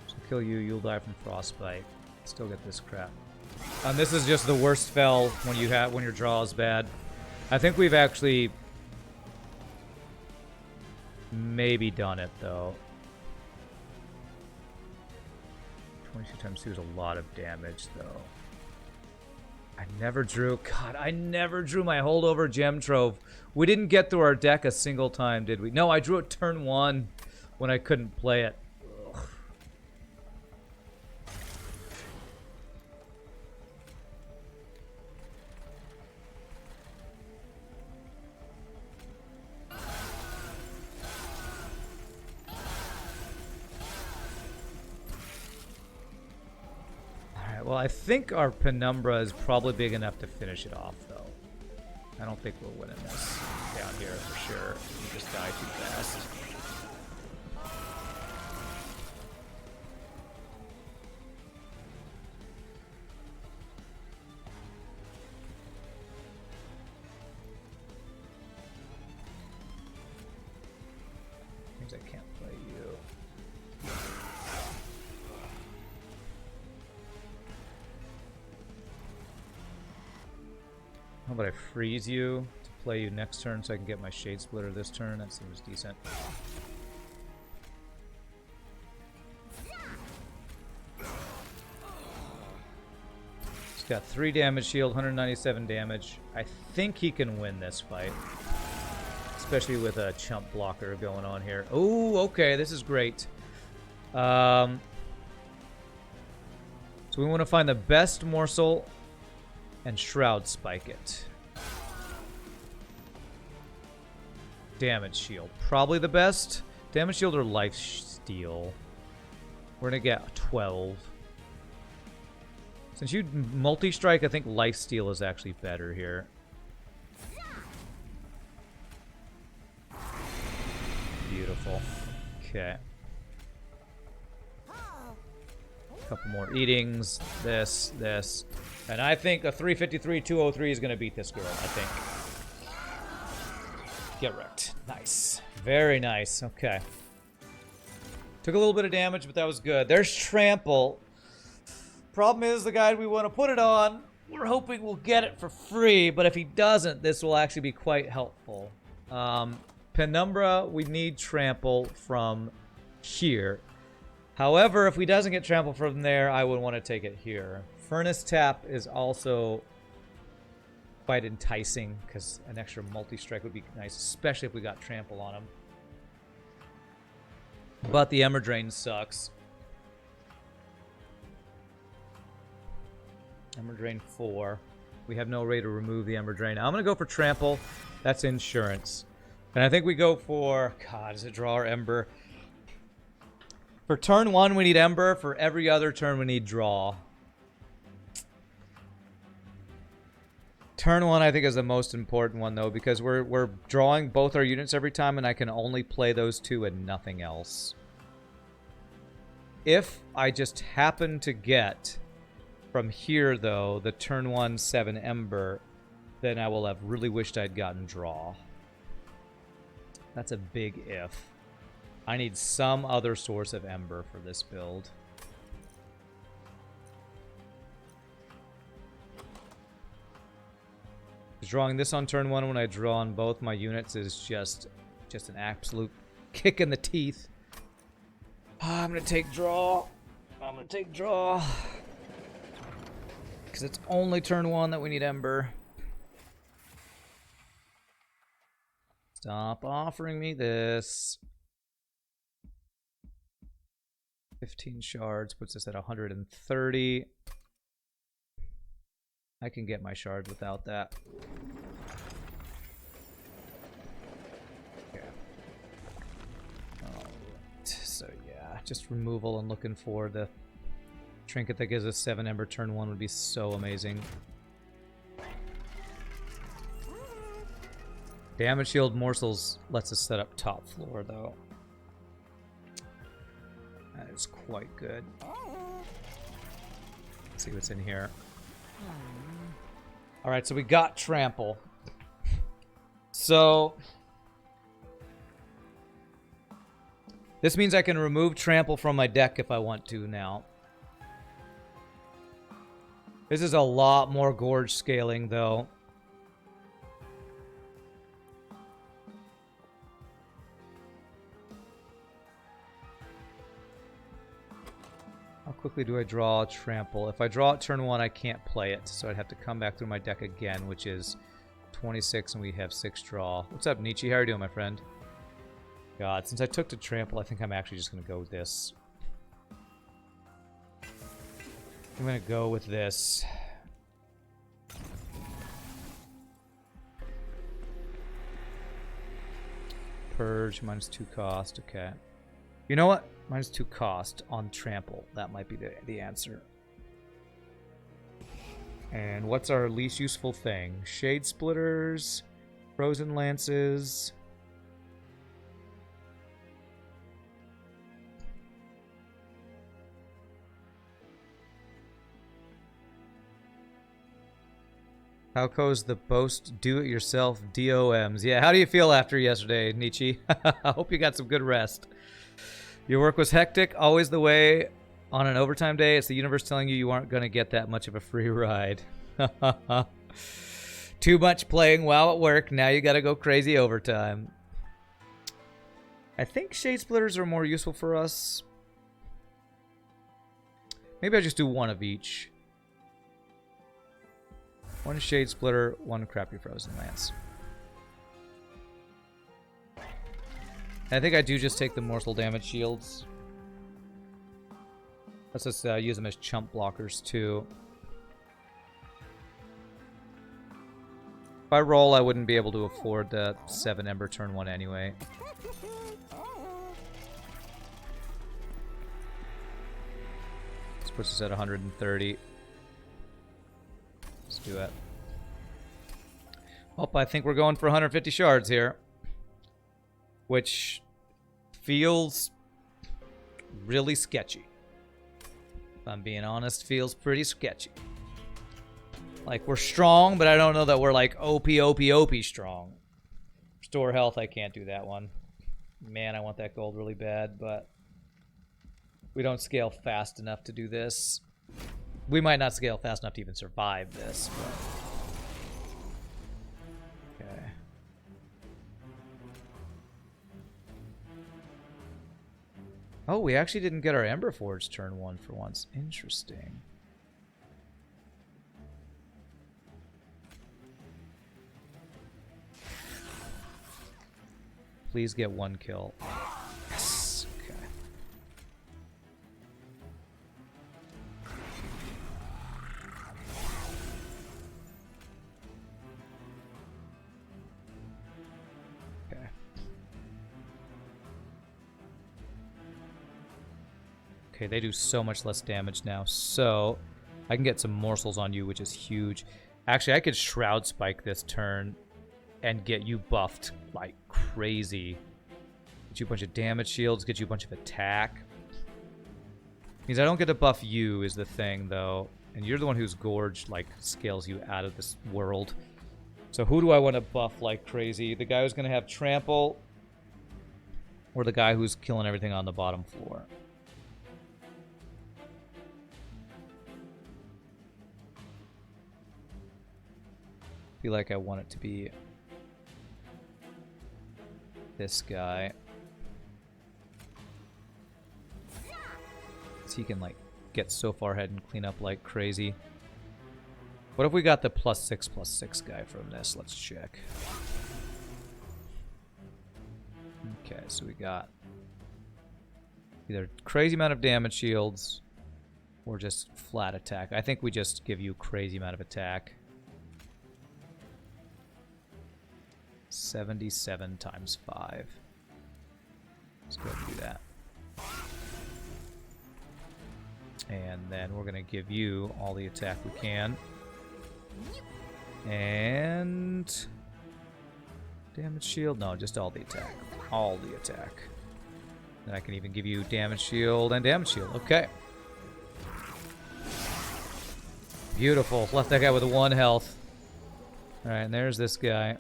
A: So kill you, you'll die from frostbite. Still get this crap. And this is just the worst spell when your draw is bad. I think we've actually maybe done it though. 22 times 2 is a lot of damage though. I never drew my holdover gem trove. We didn't get through our deck a single time, did we? No, I drew it turn 1 when I couldn't play it. well, I think our Penumbra is probably big enough to finish it off, though. I don't think we're winning this down here for sure. We just die too fast. Means I can't play you. How about I freeze you to play you next turn so I can get my Shade Splitter this turn? That seems decent. He's got 3 damage shield, 197 damage. I think he can win this fight. Especially with a chump blocker going on here. Oh, okay, this is great. So we want to find the best morsel and Shroud Spike it. Damage shield. Probably the best. Damage shield or life steal. We're going to get 12. Since you multi-strike, I think life steal is actually better here. Beautiful. Okay. Couple more eatings. This. And I think a 353-203 is going to beat this girl, I think. Get wrecked. Nice. Very nice. Okay. Took a little bit of damage, but that was good. There's Trample. Problem is, the guy we want to put it on, we're hoping we'll get it for free, but if he doesn't, this will actually be quite helpful. Penumbra, we need Trample from here. However, if he doesn't get Trample from there, I would want to take it here. Furnace Tap is also quite enticing because an extra multi-strike would be nice, especially if we got Trample on him. But the Ember Drain sucks. Ember Drain 4. We have no way to remove the Ember Drain. I'm going to go for Trample. That's insurance. And I think we go for... God, does it draw our Ember? For turn 1, we need Ember. For every other turn, we need Draw. Turn 1, I think, is the most important one, though, because we're drawing both our units every time, and I can only play those 2 and nothing else. If I just happen to get from here, though, the turn 1 7 Ember, then I will have really wished I'd gotten Draw. That's a big if. I need some other source of Ember for this build. Drawing this on turn 1 when I draw on both my units is just an absolute kick in the teeth. I'm going to take Draw. I'm going to take Draw. Because it's only turn 1 that we need Ember. Stop offering me this. 15 shards puts us at 130. I can get my shards without that. Okay. Alright. So yeah, just removal and looking for the trinket that gives us 7 Ember turn 1 would be so amazing. Damage shield morsels lets us set up top floor though. That is quite good. Let's see what's in here. Alright, so we got Trample. So this means I can remove Trample from my deck if I want to now. This is a lot more Gorge scaling, though. How quickly do I draw Trample? If I draw it turn 1, I can't play it, so I'd have to come back through my deck again, which is 26, and we have 6 draw. What's up, Nietzsche? How are you doing, my friend? God, since I took to Trample, I think I'm actually just going to go with this. I'm going to go with this. Purge, -2 cost, okay. You know what? -2 cost on Trample. That might be the answer. And what's our least useful thing? Shade splitters, frozen lances. How goes the boast do-it-yourself DOMs? Yeah, how do you feel after yesterday, Nietzsche? I hope you got some good rest. Your work was hectic, always the way. On an overtime day, it's the universe telling you you aren't going to get that much of a free ride. Too much playing while at work, now you got to go crazy overtime. I think shade splitters are more useful for us. Maybe I'll just do one of each. One shade splitter, one crappy frozen lance. I think I do just take the morsel damage shields. Let's just use them as chump blockers too. If I roll, I wouldn't be able to afford the 7 Ember turn 1 anyway. This puts us at 130. Let's do it. Oh, I think we're going for 150 shards here. Which feels really sketchy. If I'm being honest, feels pretty sketchy. Like, we're strong, but I don't know that we're like OP strong. Restore health, I can't do that one. Man, I want that gold really bad, but we don't scale fast enough to do this. We might not scale fast enough to even survive this, but... Okay. Oh, we actually didn't get our Ember Forge turn 1 for once. Interesting. Please get 1 kill. Yes. Okay. Okay. Okay, they do so much less damage now. So, I can get some morsels on you, which is huge. Actually, I could Shroud Spike this turn and get you buffed like crazy. Get you a bunch of damage shields, get you a bunch of attack. Means I don't get to buff you is the thing, though. And you're the one who's gorged, like, scales you out of this world. So who do I want to buff like crazy? The guy who's going to have trample, or the guy who's killing everything on the bottom floor? I feel like I want it to be this guy. So he can, like, get so far ahead and clean up like crazy. What if we got the +6/+6 guy from this? Let's check. Okay, so we got either crazy amount of damage shields or just flat attack. I think we just give you crazy amount of attack. 77 times 5. Let's go ahead and do that. And then we're going to give you all the attack we can. And... damage shield? No, just all the attack. All the attack. Then I can even give you damage shield and damage shield. Okay. Beautiful. Left that guy with 1 health. Alright, and there's this guy.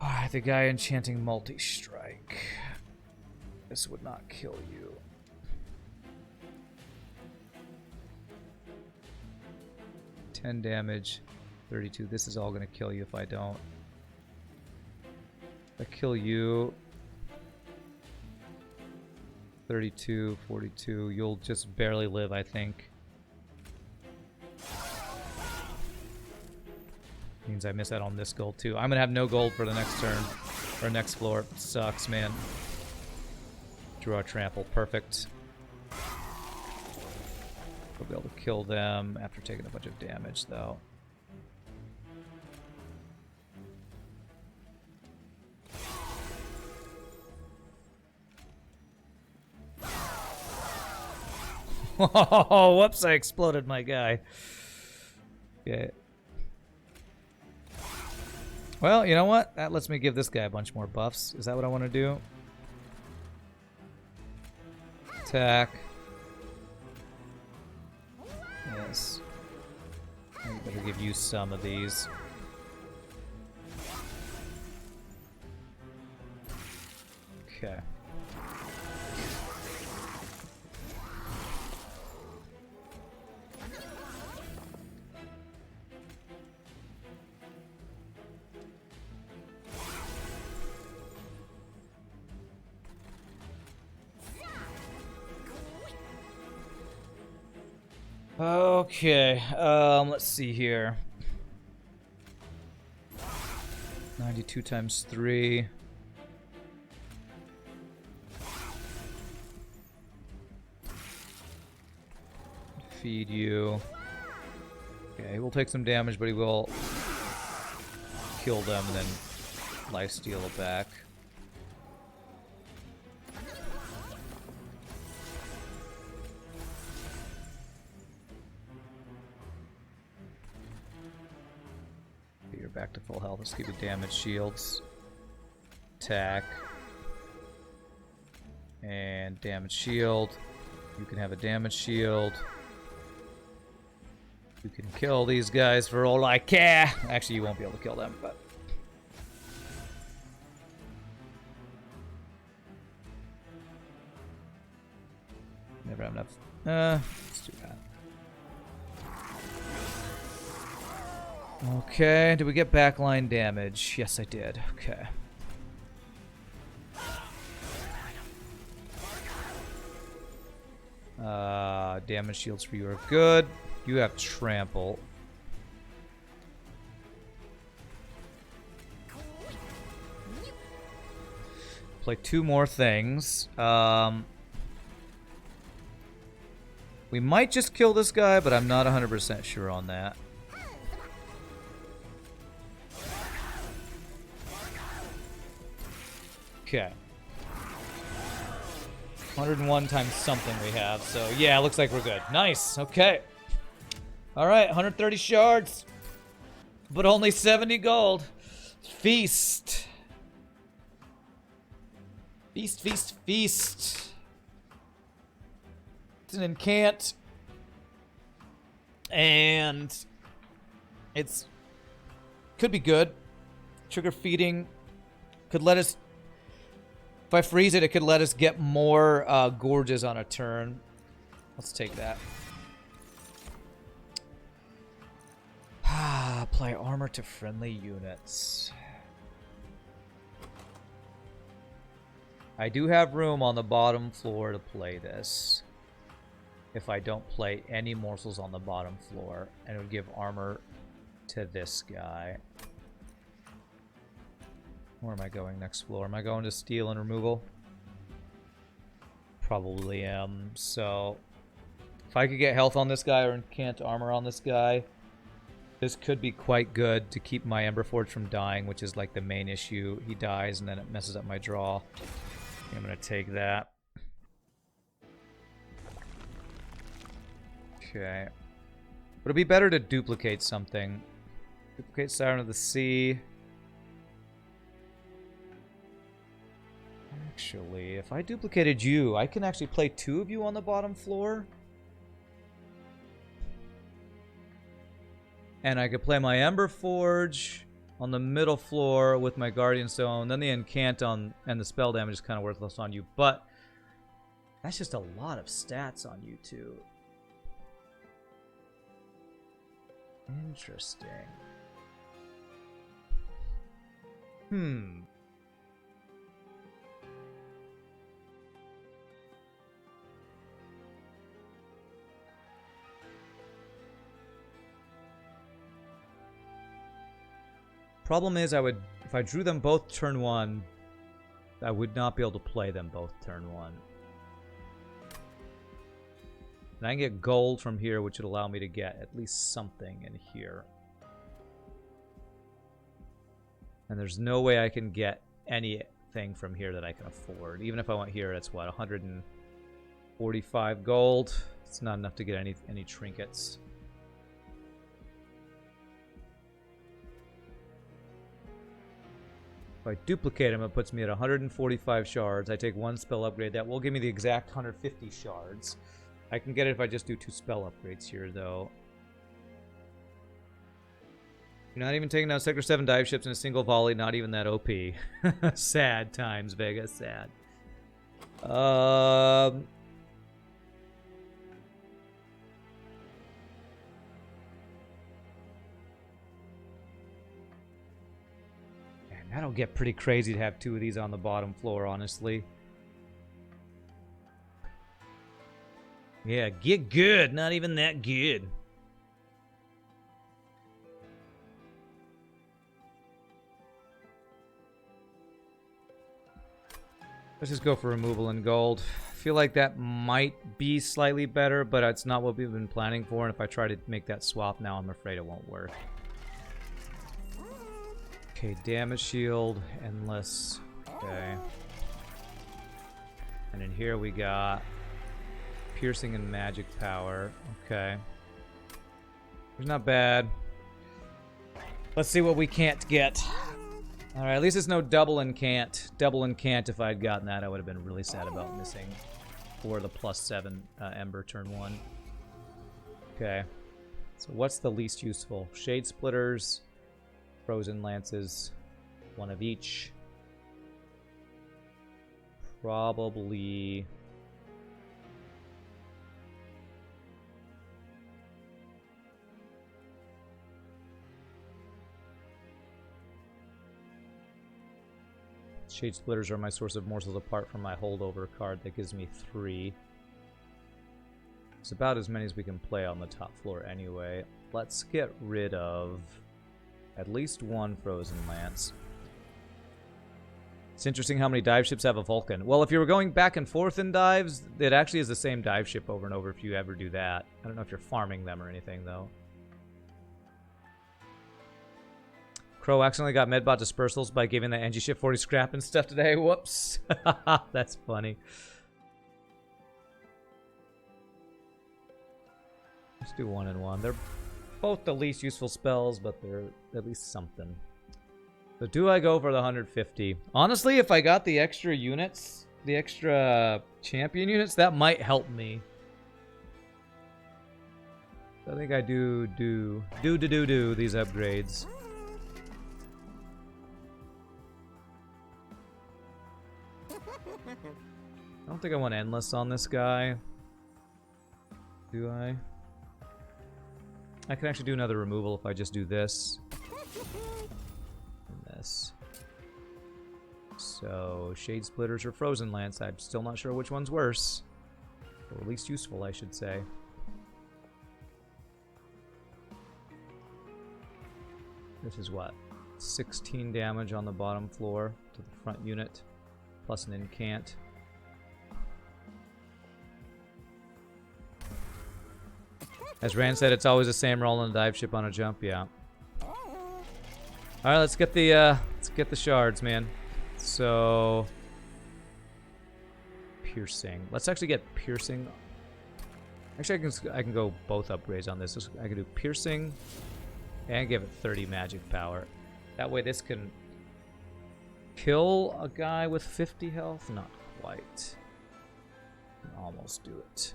A: Alright, the guy enchanting multi-strike. This would not kill you. $10 damage, 32. This is all going to kill you if I don't. If I kill you, 32, 42. You'll just barely live, I think. Means I miss out on this gold too. I'm gonna have no gold for the next turn or next floor. Sucks, man. Drew our trample. Perfect. We'll be able to kill them after taking a bunch of damage, though. Oh, whoops, I exploded my guy. Okay. Well, you know what? That lets me give this guy a bunch more buffs. Is that what I want to do? Attack. Yes. I better give you some of these. Okay. Okay, let's see here. 92 times 3. Feed you. Okay, we'll take some damage, but he will kill them and then lifesteal it back. You're back to full health. Let's give you damage shields. Attack. And damage shield. You can have a damage shield. You can kill these guys for all I care. Actually, you won't be able to kill them, but... Never have enough. Let's do that. Okay, did we get backline damage? Yes, I did. Okay. Damage shields for you are good. You have trample. Play 2 more things. We might just kill this guy, but I'm not 100% sure on that. Okay. 101 times something we have, so yeah, looks like we're good. Nice, okay. Alright, 130 shards. But only 70 gold. Feast. Feast, feast, feast. It's an incant. And it's could be good. Trigger feeding could let us, if I freeze it, it could let us get more gorges on a turn. Let's take that. Apply armor to friendly units. I do have room on the bottom floor to play this. If I don't play any morsels on the bottom floor, and it would give armor to this guy. Where am I going next floor? Am I going to steel and removal? Probably am. So if I could get health on this guy or incant armor on this guy, this could be quite good to keep my Emberforge from dying, which is like the main issue. He dies and then it messes up my draw. I'm gonna take that. Okay. Would it be better to duplicate something? Duplicate Siren of the Sea. Actually, if I duplicated you, I can actually play 2 of you on the bottom floor. And I could play my Emberforge on the middle floor with my Guardian Stone. Then the Incant on and the spell damage is kind of worthless on you. But that's just a lot of stats on you two. Interesting. Problem is, if I drew them both turn 1, I would not be able to play them both turn 1. And I can get gold from here, which would allow me to get at least something in here. And there's no way I can get anything from here that I can afford. Even if I went here, it's what, 100 and... 45 gold. It's not enough to get any trinkets. If I duplicate him, it puts me at 145 shards. I take 1 spell upgrade. That will give me the exact 150 shards. I can get it if I just do 2 spell upgrades here, though. You're not even taking down Sector 7 dive ships in a single volley. Not even that OP. Sad times, Vega. Sad. Man, that'll get pretty crazy to have 2 of these on the bottom floor, honestly. Yeah, get good. Not even that good. Let's just go for removal in gold. I feel like that might be slightly better, but it's not what we've been planning for. And if I try to make that swap now, I'm afraid it won't work. Okay, damage shield, endless. Okay. And in here we got piercing and magic power. Okay. It's not bad. Let's see what we can't get. Alright, at least it's no double and can't. Double and can't, if I'd gotten that, I would have been really sad about missing for the +7 Ember turn 1. Okay. So what's the least useful? Shade Splitters, Frozen Lances, 1 of each. Probably... Shade Splitters are my source of morsels apart from my holdover card. That gives me 3. It's about as many as we can play on the top floor anyway. Let's get rid of at least 1 Frozen Lance. It's interesting how many dive ships have a Vulcan. Well, if you were going back and forth in dives, it actually is the same dive ship over and over if you ever do that. I don't know if you're farming them or anything, though. Crow accidentally got Medbot dispersals by giving the NG ship 40 scrap and stuff today. Whoops. That's funny. Let's do 1 and 1. They're both the least useful spells, but they're at least something. So do I go for the 150? Honestly, if I got the extra units, the extra champion units, that might help me. I think I do these upgrades. I don't think I want endless on this guy. Do I? I can actually do another removal if I just do this. And this. So, Shade Splitters or Frozen Lance. I'm still not sure which one's worse. Or least useful, I should say. This is what? 16 damage on the bottom floor to the front unit. Plus an incant. As Rand said, it's always the same roll on a dive ship on a jump. Yeah. All right, let's get the shards, man. So piercing. Let's actually get piercing. Actually, I can go both upgrades on this. I can do piercing and give it 30 magic power. That way, this can kill a guy with 50 health. Not quite. Can almost do it.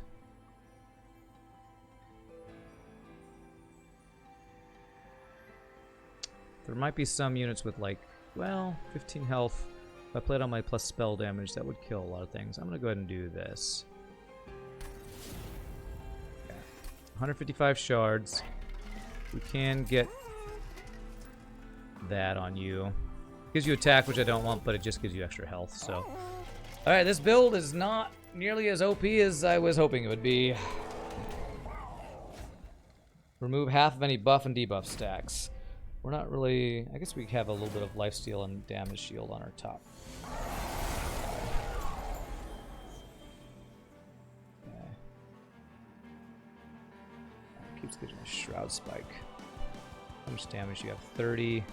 A: There might be some units with like, well, 15 health. If I played on my plus spell damage, that would kill a lot of things. I'm going to go ahead and do this. Okay. 155 shards. We can get that on you. Gives you attack, which I don't want, but it just gives you extra health, so. Alright, this build is not nearly as OP as I was hoping it would be. Remove half of any buff and debuff stacks. We're not really... I guess we have a little bit of lifesteal and damage shield on our top. Okay. Keeps getting a Shroud Spike. How much damage do you have? 30,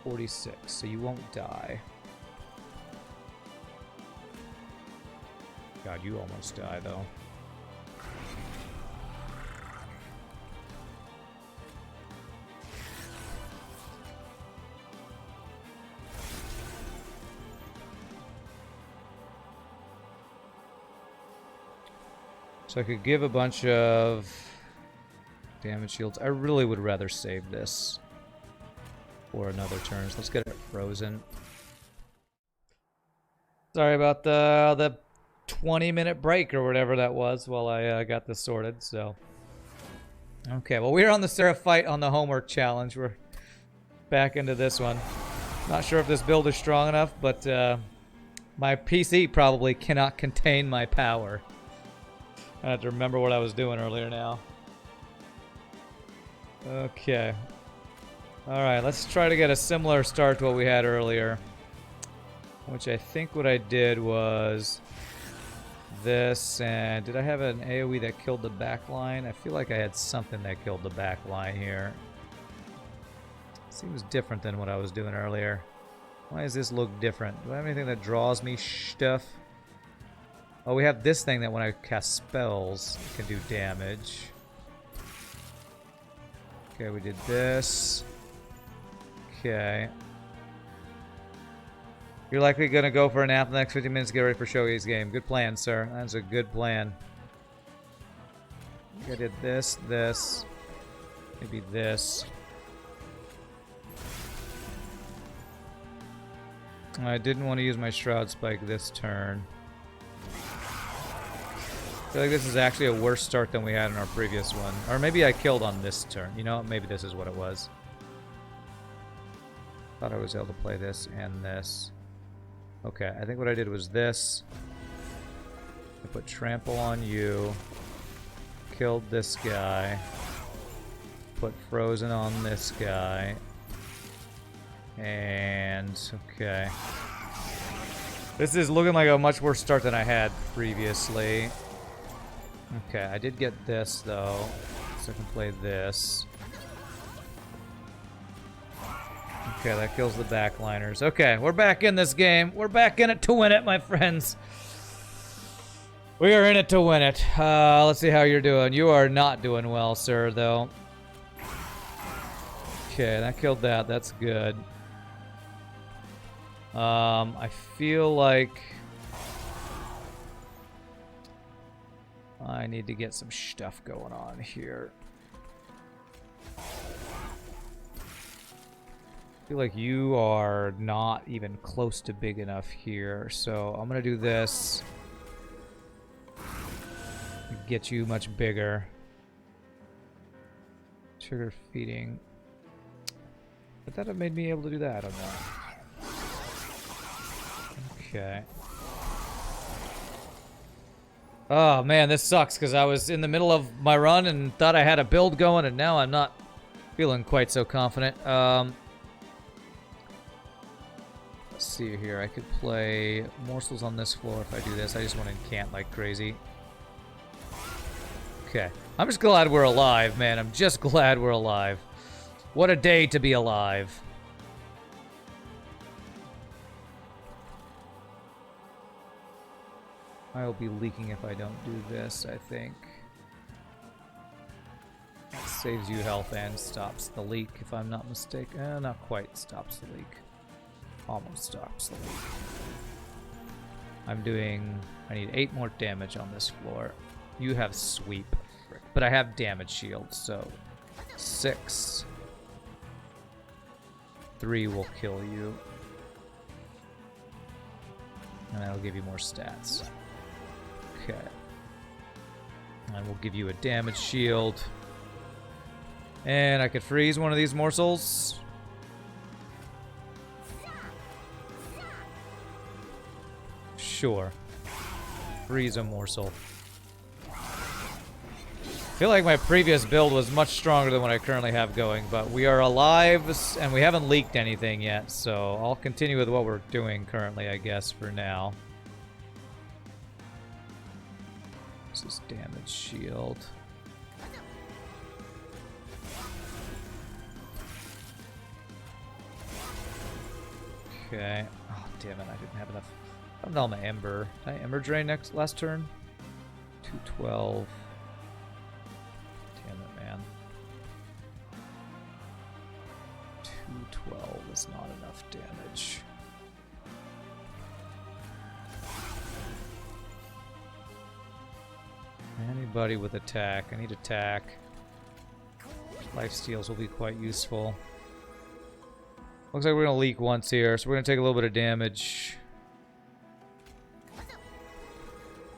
A: 46, so you won't die. God, you almost die, though. So I could give a bunch of damage shields. I really would rather save this for another turn. So let's get it frozen. Sorry about the 20-minute break or whatever that was while I got this sorted. So, okay, well, we're on the Seraph fight on the homework challenge. We're back into this one. Not sure if this build is strong enough, but my PC probably cannot contain my power. I have to remember what I was doing earlier now. Okay. Alright, let's try to get a similar start to what we had earlier. Which I think what I did was this, and did I have an AoE that killed the back line? I feel like I had something that killed the back line here. Seems different than what I was doing earlier. Why does this look different? Do I have anything that draws me stuff? Oh, we have this thing that when I cast spells, it can do damage. Okay, we did this. Okay. You're likely going to go for a nap in the next 15 minutes to get ready for Shogi's game. Good plan, sir. That's a good plan. I did this, this, maybe this. I didn't want to use my Shroud Spike this turn. I feel like this is actually a worse start than we had in our previous one. Or maybe I killed on this turn. You know, maybe this is what it was. Thought I was able to play this and this. Okay, I think what I did was this. I put Trample on you. Killed this guy. Put Frozen on this guy. And, okay. This is looking like a much worse start than I had previously. Okay, I did get this, though. So I can play this. Okay, that kills the backliners. Okay, we're back in this game. We're back in it to win it, my friends. We are in it to win it. Let's see how you're doing. You are not doing well, sir, though. Okay, that killed that. That's good. I feel like I need to get some stuff going on here. I feel like you are not even close to big enough here, so I'm gonna do this. Get you much bigger. Trigger feeding. But that have made me able to do that, I don't know. Okay. Oh man, this sucks because I was in the middle of my run and thought I had a build going, and now I'm not feeling quite so confident. Let's see here. I could play morsels on this floor if I do this. I just want to incant like crazy. Okay. I'm just glad we're alive, man. I'm just glad we're alive. What a day to be alive. I'll be leaking if I don't do this, I think. That saves you health and stops the leak, if I'm not mistaken. Not quite stops the leak. Almost stops the leak. I need 8 more damage on this floor. You have sweep. But I have damage shield, so 6. 3 will kill you. And that'll give you more stats. Okay. And we'll give you a damage shield. And I could freeze one of these morsels. Sure. Freeze a morsel. I feel like my previous build was much stronger than what I currently have going, but we are alive and we haven't leaked anything yet, so I'll continue with what we're doing currently, I guess, for now. This is damage shield. Okay. Oh, damn it, I didn't have enough I'm on my Ember. Did I Ember Drain last turn? 212. Damn it, man. 212 is not enough damage. Anybody with attack. I need attack. Life steals will be quite useful. Looks like we're going to leak once here, so we're going to take a little bit of damage.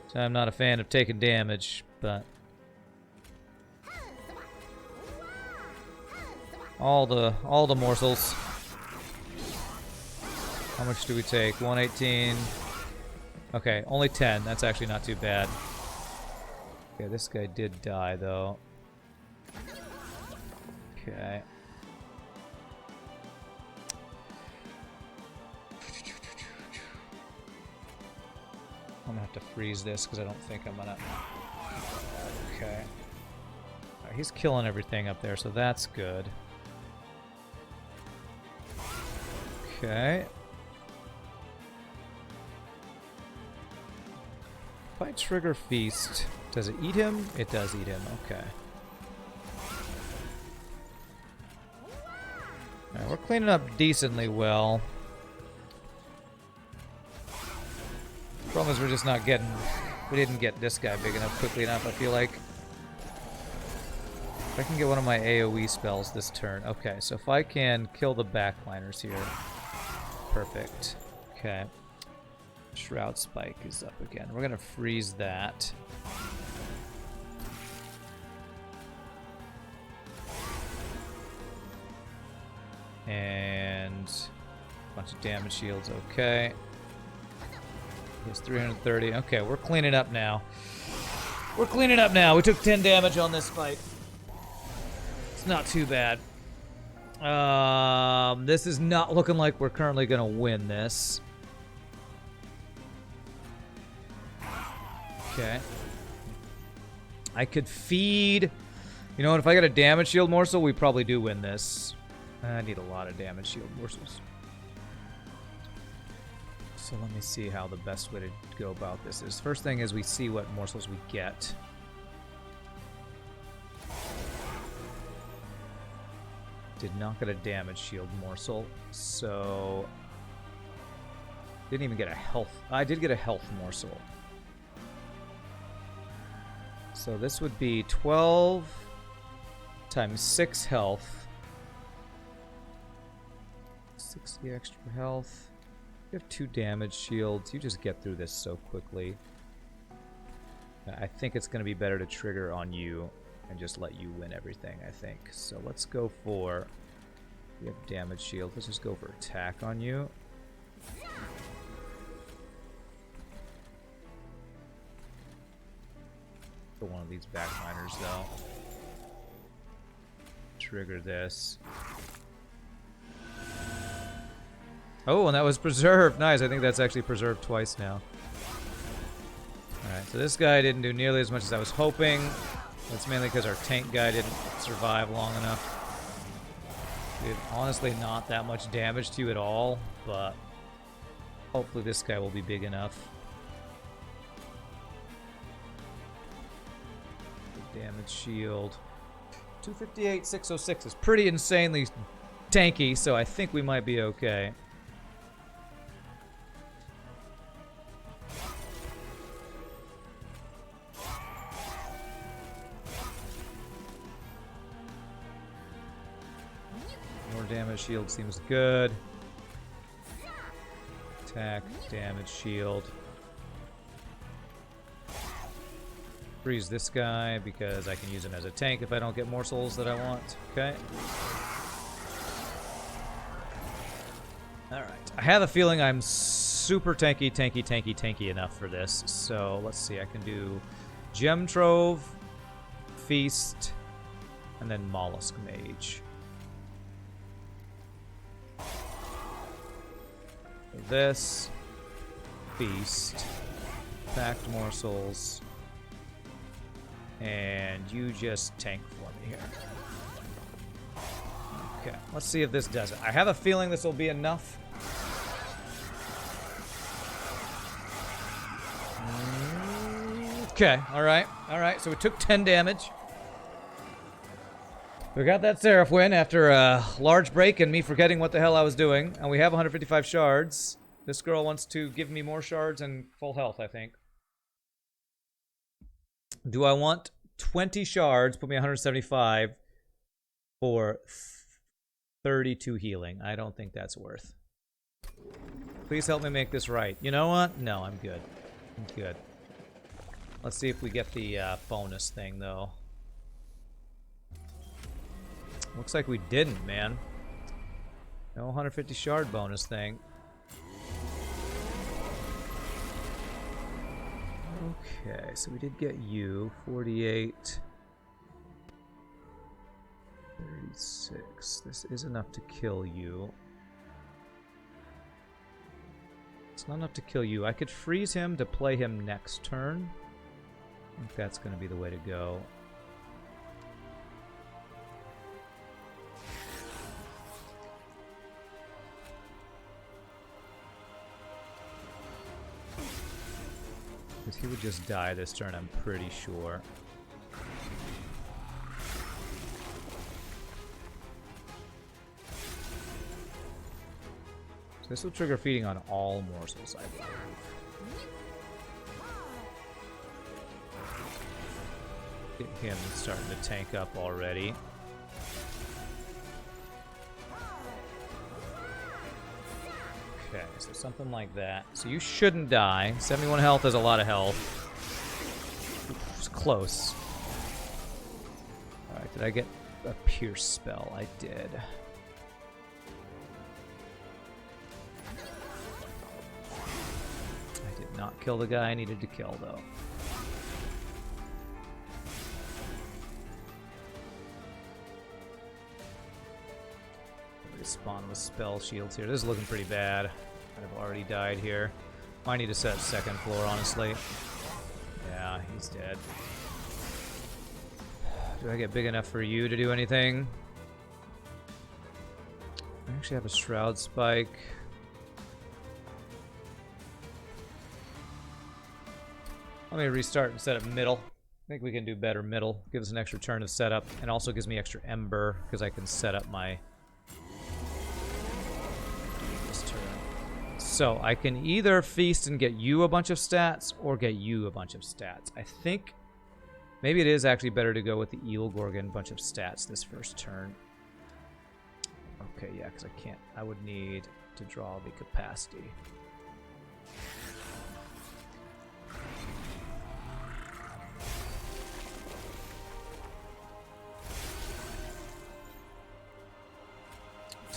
A: So I'm not a fan of taking damage, but... All the morsels. How much do we take? 118. Okay, only 10. That's actually not too bad. Okay, this guy did die, though. Okay. I'm gonna have to freeze this because I don't think I'm gonna... Okay. Alright, he's killing everything up there, so that's good. Okay. If I trigger Feast, does it eat him? It does eat him, okay. Alright, we're cleaning up decently well. Problem is we're just not getting... We didn't get this guy big enough quickly enough, I feel like. If I can get one of my AoE spells this turn. Okay, so if I can kill the backliners here. Perfect. Okay. Shroud Spike is up again. We're gonna freeze that. And a bunch of damage shields, okay. He's 330. Okay, we're cleaning up now. We're cleaning up now. We took 10 damage on this fight. It's not too bad. This is not looking like we're currently gonna win this. Okay. I could feed... You know what, if I got a damage shield morsel, we probably do win this. I need a lot of damage shield morsels. So let me see how the best way to go about this is. First thing is we see what morsels we get. Did not get a damage shield morsel, so... Didn't even get a health... I did get a health morsel. So this would be 12 times 6 health. 60 extra health. You have 2 damage shields. You just get through this so quickly. I think it's going to be better to trigger on you and just let you win everything, I think. So let's go for... You have damage shield. Let's just go for attack on you. For one of these backliners, though. Trigger this. Oh, and that was preserved. Nice. I think that's actually preserved twice now. Alright, so this guy didn't do nearly as much as I was hoping. That's mainly because our tank guy didn't survive long enough. Did honestly not that much damage to you at all, but hopefully this guy will be big enough. Damage shield. 258, 606 is pretty insanely tanky, so I think we might be okay. More damage shield seems good. Attack, damage shield. Freeze this guy because I can use him as a tank if I don't get morsels that I want. Okay. Alright. I have a feeling I'm super tanky enough for this. So let's see. I can do Gem Trove, Feast, and then Mollusk Mage. This, Feast, Packed Morsels, and you just tank for me here. Okay, let's see if this does it. I have a feeling this will be enough. Okay, alright. Alright, so we took 10 damage. We got that Seraph win after a large break and me forgetting what the hell I was doing. And we have 155 shards. This girl wants to give me more shards and full health, I think. Do I want 20 shards, put me 175, for 32 healing? I don't think that's worth. Please help me make this right. You know what? No, I'm good. I'm good. Let's see if we get the bonus thing, though. Looks like we didn't, man. No 150 shard bonus thing. Okay, so we did get you. 48. 36. This is enough to kill you. It's not enough to kill you. I could freeze him to play him next turn. I think that's going to be the way to go. Because he would just die this turn, I'm pretty sure. So this will trigger feeding on all morsels, I believe. Get him starting to tank up already. Okay, so something like that. So you shouldn't die. 71 health is a lot of health. It's close. Alright, did I get a pierce spell? I did. I did not kill the guy I needed to kill, though. Spawn with spell shields here. This is looking pretty bad. I've already died here. I need to set second floor, honestly. Yeah, he's dead. Do I get big enough for you to do anything? I actually have a shroud spike. Let me restart and set up middle. I think we can do better middle. Gives us an extra turn of setup, and also gives me extra ember because I can set up my. So, I can either feast and get you a bunch of stats, or get you a bunch of stats. I think maybe it is actually better to go with the Eel Gorgon bunch of stats this first turn. Okay, yeah, because I can't. I would need to draw the capacity.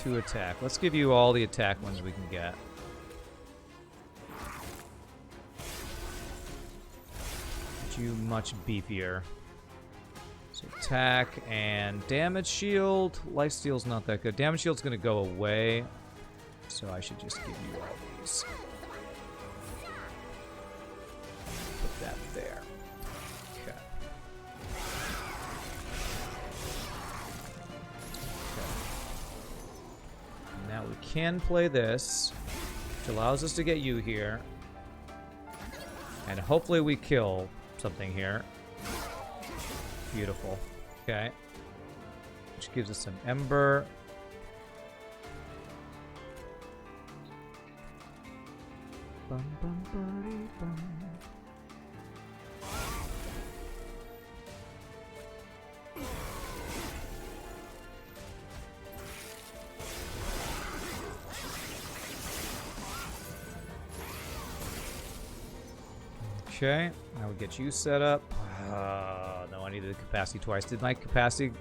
A: To attack. Let's give you all the attack ones we can get. You much beefier. So attack and damage shield. Lifesteal's not that good. Damage shield's gonna go away, so I should just give you all these. Put that there. Okay. Now we can play this, which allows us to get you here, and hopefully we kill something here. Beautiful. Okay. Which gives us some ember. Bum, bum, buddy, bum. Okay, now we get you set up. No, I needed the capacity twice. Did my capacity?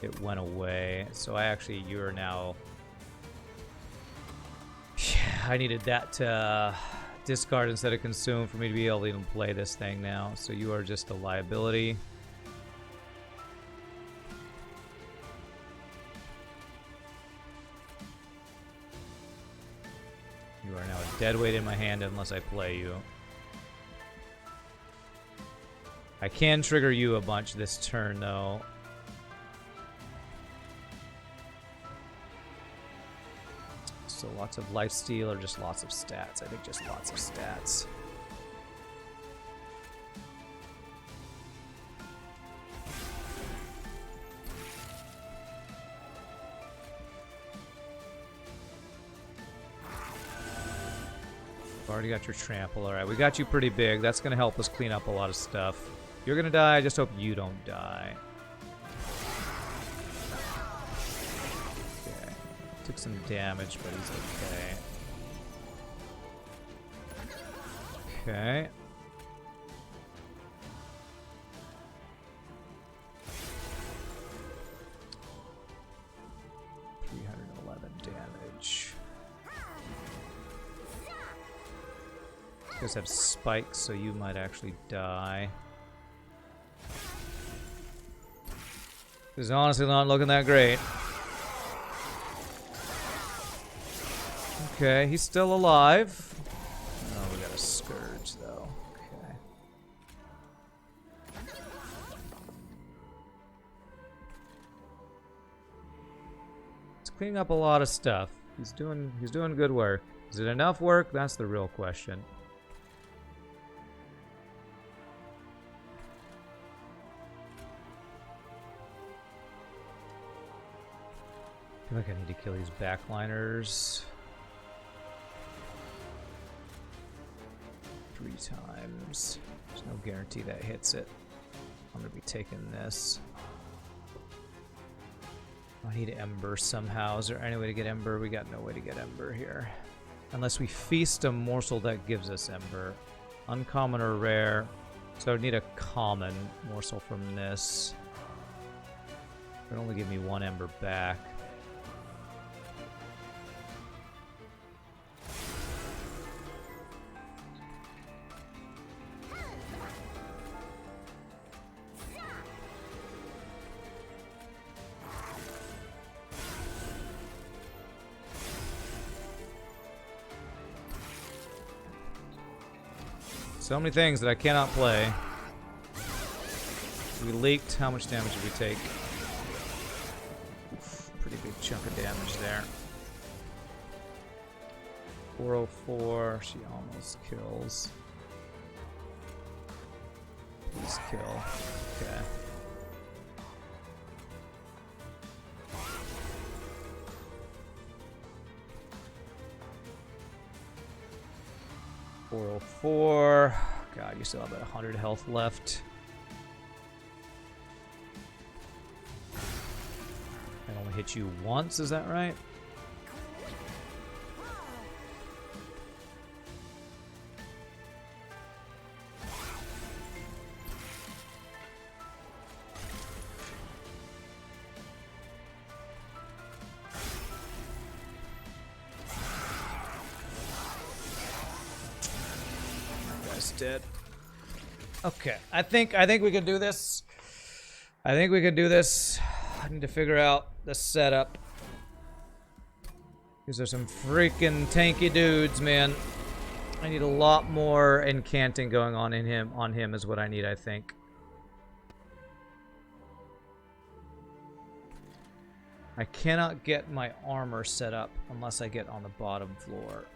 A: It went away. So you're now. Yeah, I needed that to discard instead of consume for me to be able to even play this thing now. So you are just a liability. You are now a dead weight in my hand unless I play you. I can trigger you a bunch this turn, though. So lots of lifesteal or just lots of stats? I think just lots of stats. Already got your trample. Alright, we got you pretty big. That's going to help us clean up a lot of stuff. You're going to die. I just hope you don't die. Okay. Took some damage, but he's okay. Okay. Damage. You guys have spikes, so you might actually die. This is honestly not looking that great. Okay, he's still alive. Oh, we got a scourge though. Okay. It's cleaning up a lot of stuff. He's doing good work. Is it enough work? That's the real question. I feel like I need to kill these backliners 3 times. There's no guarantee that hits it. I'm gonna be taking this. I need Ember somehow. Is there any way to get Ember? We got no way to get Ember here. Unless we feast a morsel that gives us Ember. Uncommon or rare. So I would need a common morsel from this. It would only give me 1 Ember back. So many things that I cannot play. We leaked. How much damage did we take? Oof, pretty big chunk of damage there. 404. She almost kills. Please kill. Okay. .404. God, you still have about 100 health left. I only hit you once, is that right? Dead. Okay, I think we can do this. I think we can do this. I need to figure out the setup. These are some freaking tanky dudes, man. I need a lot more incanting going on in him. On him is what I need, I think. I cannot get my armor set up unless I get on the bottom floor.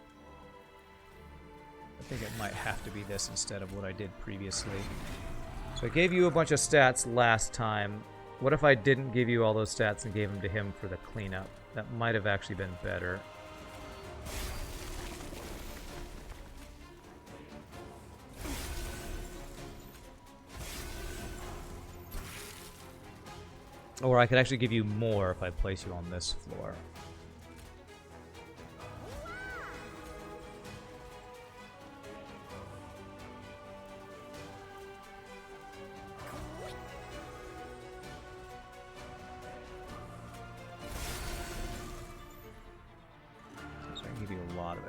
A: I think it might have to be this instead of what I did previously. So I gave you a bunch of stats last time. What if I didn't give you all those stats and gave them to him for the cleanup? That might have actually been better. Or I could actually give you more if I place you on this floor.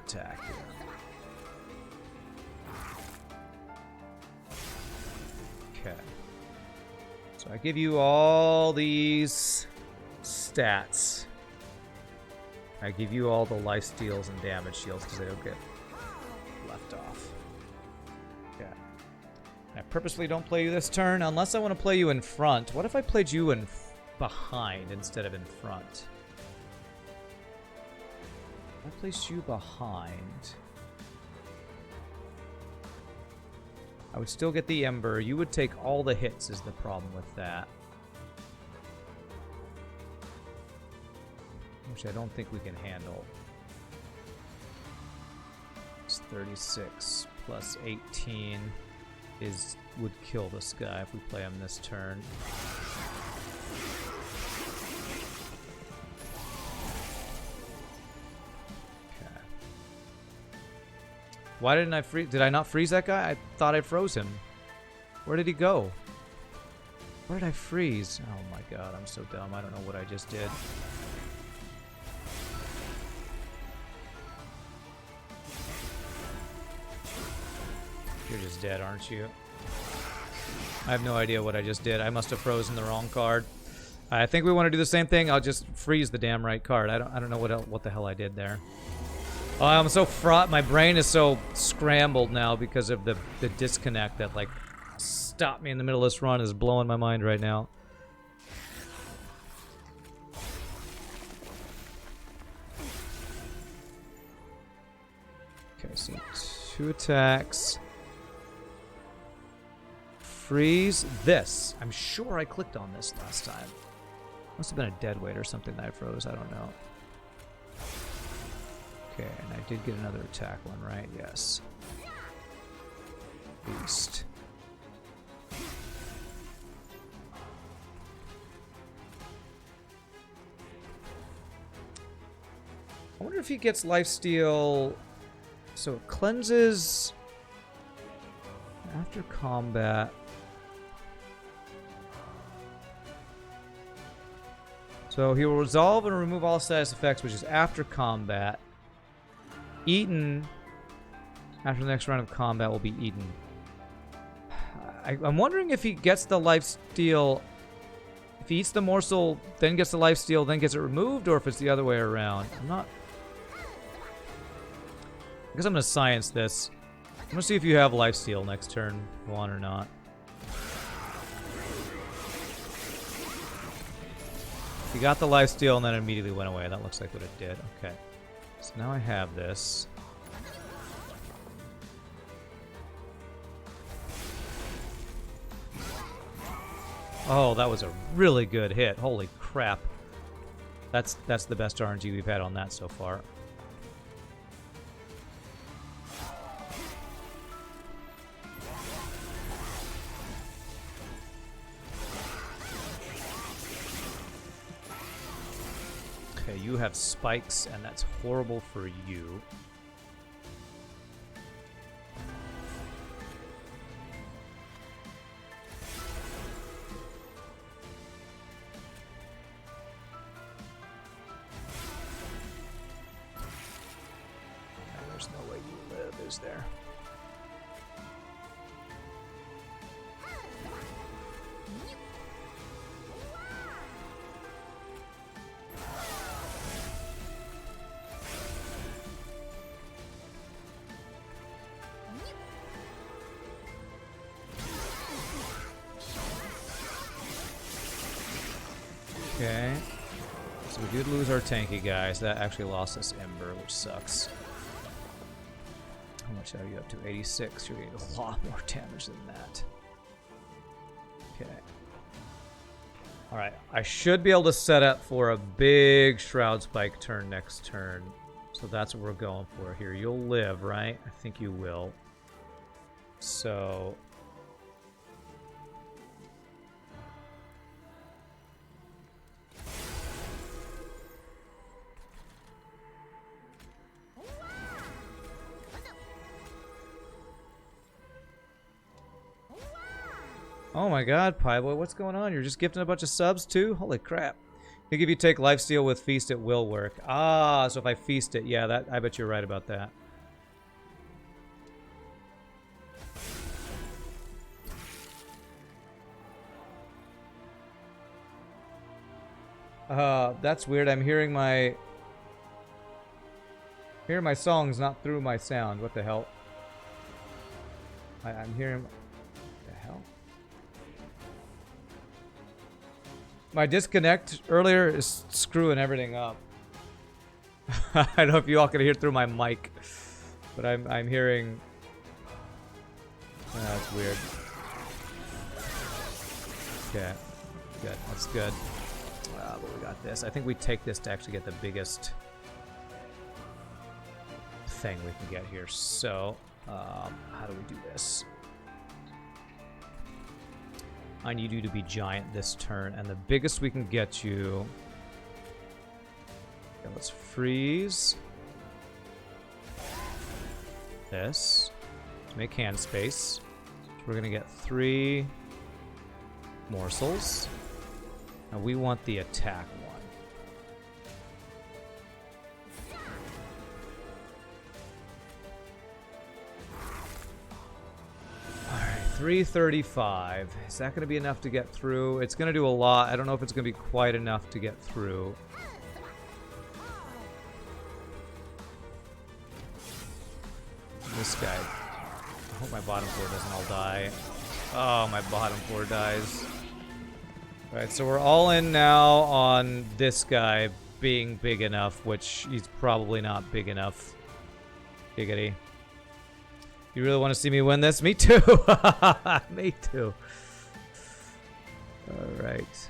A: Attack here. Okay. So I give you all these stats. I give you all the life steals and damage shields because they don't get left off. Okay. I purposely don't play you this turn unless I want to play you in front. What if I played you in behind instead of in front? I placed you behind. I would still get the Ember. You would take all the hits is the problem with that. Which I don't think we can handle. It's 36 plus 18 would kill this guy if we play him this turn. Okay. Why didn't I freeze? Did I not freeze that guy? I thought I froze him. Where did he go? Where did I freeze? Oh my god, I'm so dumb. I don't know what I just did. You're just dead, aren't you? I have no idea what I just did. I must have frozen the wrong card. I think we want to do the same thing. I'll just freeze the damn right card. I don't know what the hell I did there. Oh, I'm so fraught. My brain is so scrambled now because of the disconnect that like stopped me in the middle of this run is blowing my mind right now. Okay, so 2 attacks. Freeze this. I'm sure I clicked on this last time. Must have been a dead weight or something that I froze. I don't know. Okay, and I did get another attack one, right? Yes. Beast. I wonder if he gets lifesteal. So it cleanses after combat. So he will resolve and remove all status effects, which is after combat. Eaten after the next round of combat will be eaten. I'm wondering if he gets the lifesteal. If he eats the morsel, then gets the lifesteal, then gets it removed, or if it's the other way around. I'm not. I guess I'm gonna science this. I'm gonna see if you have lifesteal next turn 1 or not. You got the lifesteal and then it immediately went away. That looks like what it did. Okay. So now I have this. Oh, that was a really good hit. Holy crap. That's the best RNG we've had on that so far. Okay, you have spikes, and that's horrible for you. There's no way you live, is there? Okay, so we did lose our tanky guys. That actually lost us Ember, which sucks. How much are you up to? 86. You're getting a lot more damage than that. Okay. Alright, I should be able to set up for a big Shroud Spike turn next turn. So that's what we're going for here. You'll live, right? I think you will. So... Oh my god, Pieboy, what's going on? You're just gifting a bunch of subs too? Holy crap. I think if you take lifesteal with feast, it will work. Ah, so if I feast it, yeah, that I bet you're right about that. That's weird. I'm hearing my songs not through my sound. What the hell? I'm hearing... What the hell? My disconnect earlier is screwing everything up. I don't know if you all can hear through my mic, but I'm hearing... That's weird. Okay, good. That's good. But we got this. I think we take this to actually get the biggest thing we can get here. So, how do we do this? I need you to be giant this turn, and the biggest we can get you... Okay, let's freeze this to make hand space. So we're gonna get 3 morsels. Now we want the attack one. Alright, 335. Is that gonna be enough to get through? It's gonna do a lot. I don't know if it's gonna be quite enough to get through. This guy. I hope my bottom floor doesn't all die. Oh, my bottom floor dies. Alright, so we're all in now on this guy being big enough, which he's probably not big enough. Giggity. You really want to see me win this? Me too! Me too. Alright.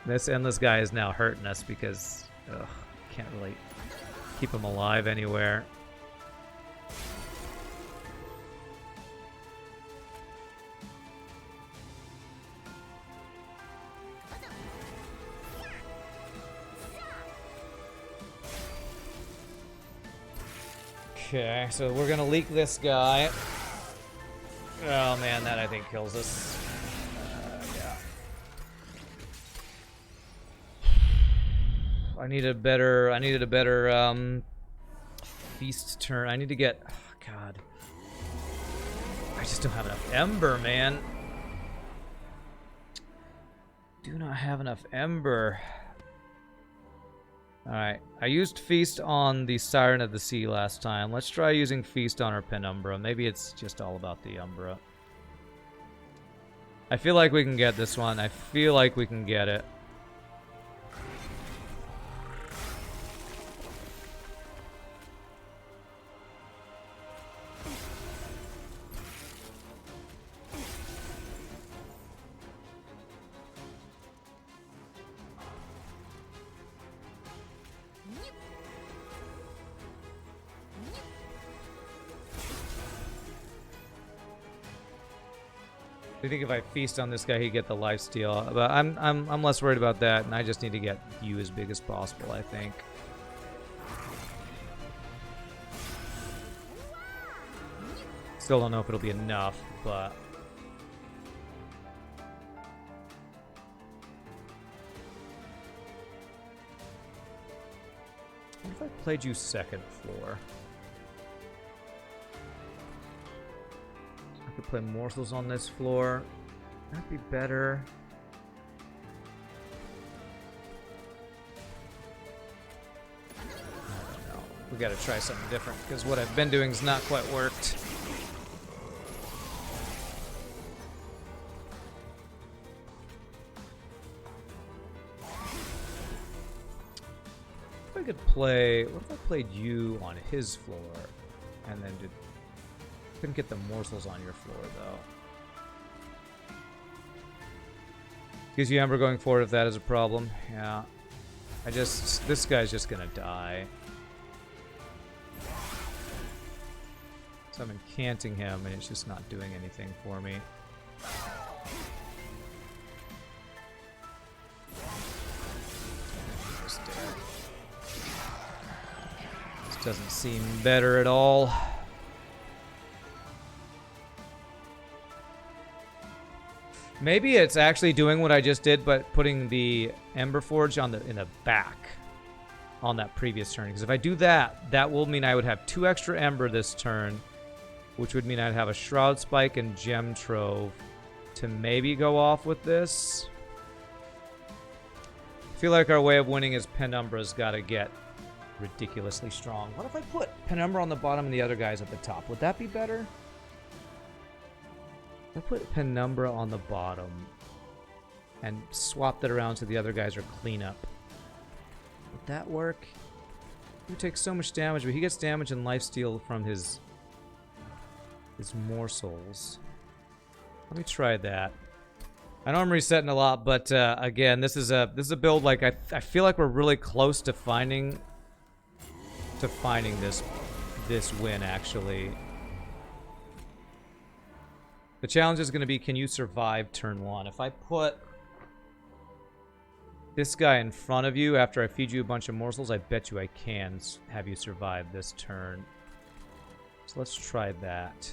A: This endless guy is now hurting us because... Ugh, can't really keep him alive anywhere. Okay, so we're gonna leak this guy. Oh man, that I think kills us. Yeah. I needed a better feast turn. I need to get, oh god. I just don't have enough ember, man. Do not have enough ember. Alright, I used Feast on the Siren of the Sea last time. Let's try using Feast on our Penumbra. Maybe it's just all about the Umbra. I feel like we can get this one. I feel like we can get it. I think if I feast on this guy, he'd get the lifesteal. But I'm less worried about that, and I just need to get you as big as possible, I think. Still don't know if it'll be enough, but... What if I played you second floor? I could play morsels on this floor. That'd be better. I don't know. We gotta try something different, because what I've been doing has not quite worked. If I could play... What if I played you on his floor, and then did... Couldn't get the morsels on your floor, though. Gives you Ember going forward if that is a problem. Yeah. This guy's just gonna die. So I'm incanting him, and it's just not doing anything for me. Just dead. This doesn't seem better at all. Maybe it's actually doing what I just did, but putting the Ember Forge on in the back on that previous turn. Because if I do that, that will mean I would have 2 extra Ember this turn, which would mean I'd have a Shroud Spike and Gem Trove to maybe go off with this. I feel like our way of winning is Penumbra's got to get ridiculously strong. What if I put Penumbra on the bottom and the other guys at the top? Would that be better? I put Penumbra on the bottom and swap that around so the other guys are cleanup. Would that work? He would take so much damage, but he gets damage and lifesteal from his morsels. Let me try that. I know I'm resetting a lot, but again, this is a build like I feel like we're really close to finding this win actually. The challenge is going to be, can you survive turn 1? If I put this guy in front of you after I feed you a bunch of morsels, I bet you I can have you survive this turn. So let's try that.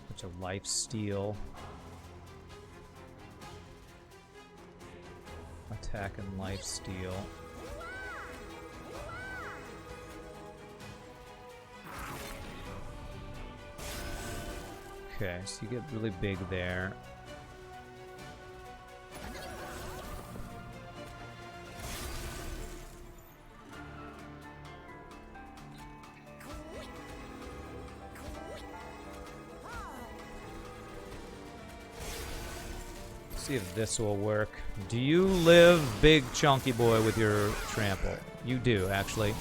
A: Bunch of life steal. Attack and life steal. Okay, so you get really big there. See if this will work. Do you live, big chunky boy, with your trample? You do, actually.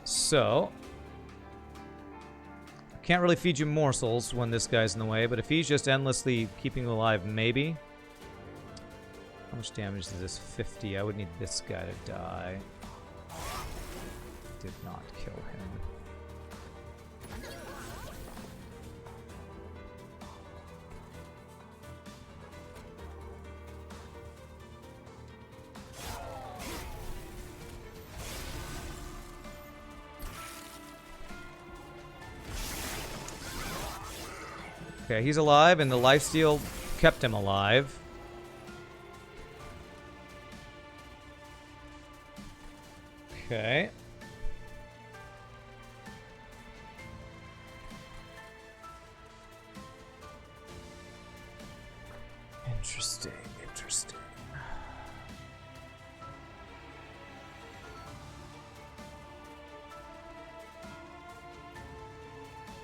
A: So, I can't really feed you morsels when this guy's in the way, but if he's just endlessly keeping you alive, maybe. How much damage is this? 50. I would need this guy to die. Did not kill him. Okay, he's alive, and the lifesteal kept him alive. Okay. Interesting, interesting.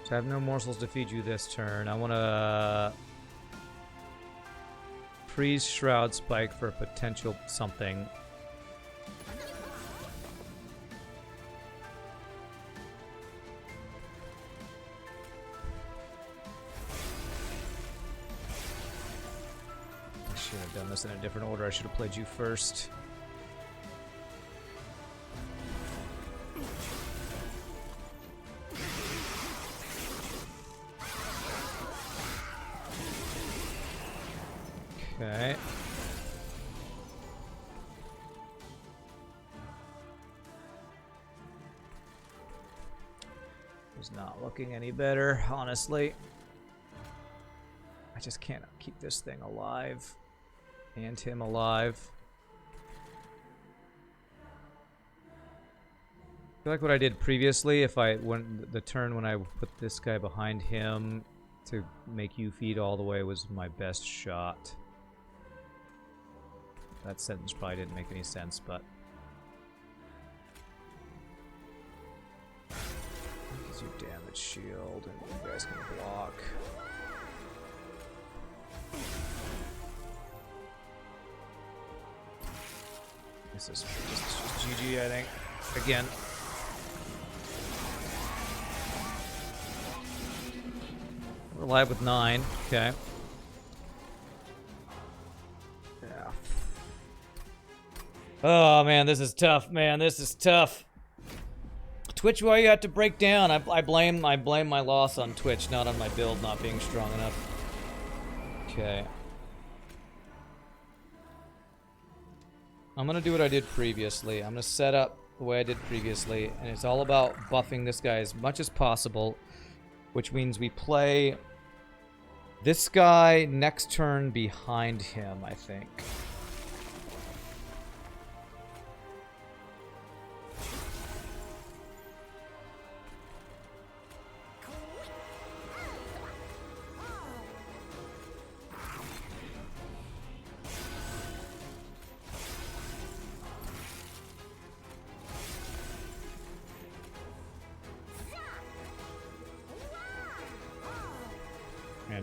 A: So I have no morsels to feed you this turn. I want to freeze Shroud Spike for a potential something. I should have done this in a different order. I should have played you first. Okay. It's not looking any better, honestly. I just can't keep this thing alive. And him alive. I feel like what I did previously, if I went the turn when I put this guy behind him to make you feed all the way, was my best shot. That sentence probably didn't make any sense, but gives you damage shield, and you guys can block. This is just GG, I think. Again. We're live with 9. Okay. Yeah. Oh man, this is tough. Man, this is tough. Twitch, why you have to break down? I blame my loss on Twitch, not on my build not being strong enough. Okay. I'm gonna do what I did previously. I'm gonna set up the way I did previously, and it's all about buffing this guy as much as possible, which means we play this guy next turn behind him, I think.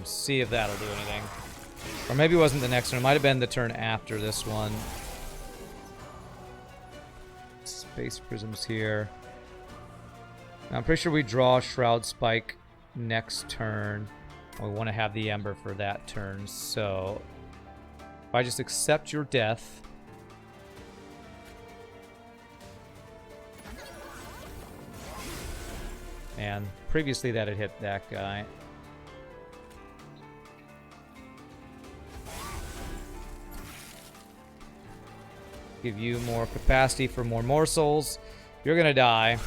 A: Prism. See if that'll do anything. Or maybe it wasn't the next turn. It might have been the turn after this one. Space Prism's here. Now, I'm pretty sure we draw Shroud Spike next turn. We want to have the Ember for that turn. So, if I just accept your death... And previously that had hit that guy. Give you more capacity for more morsels. You're gonna die.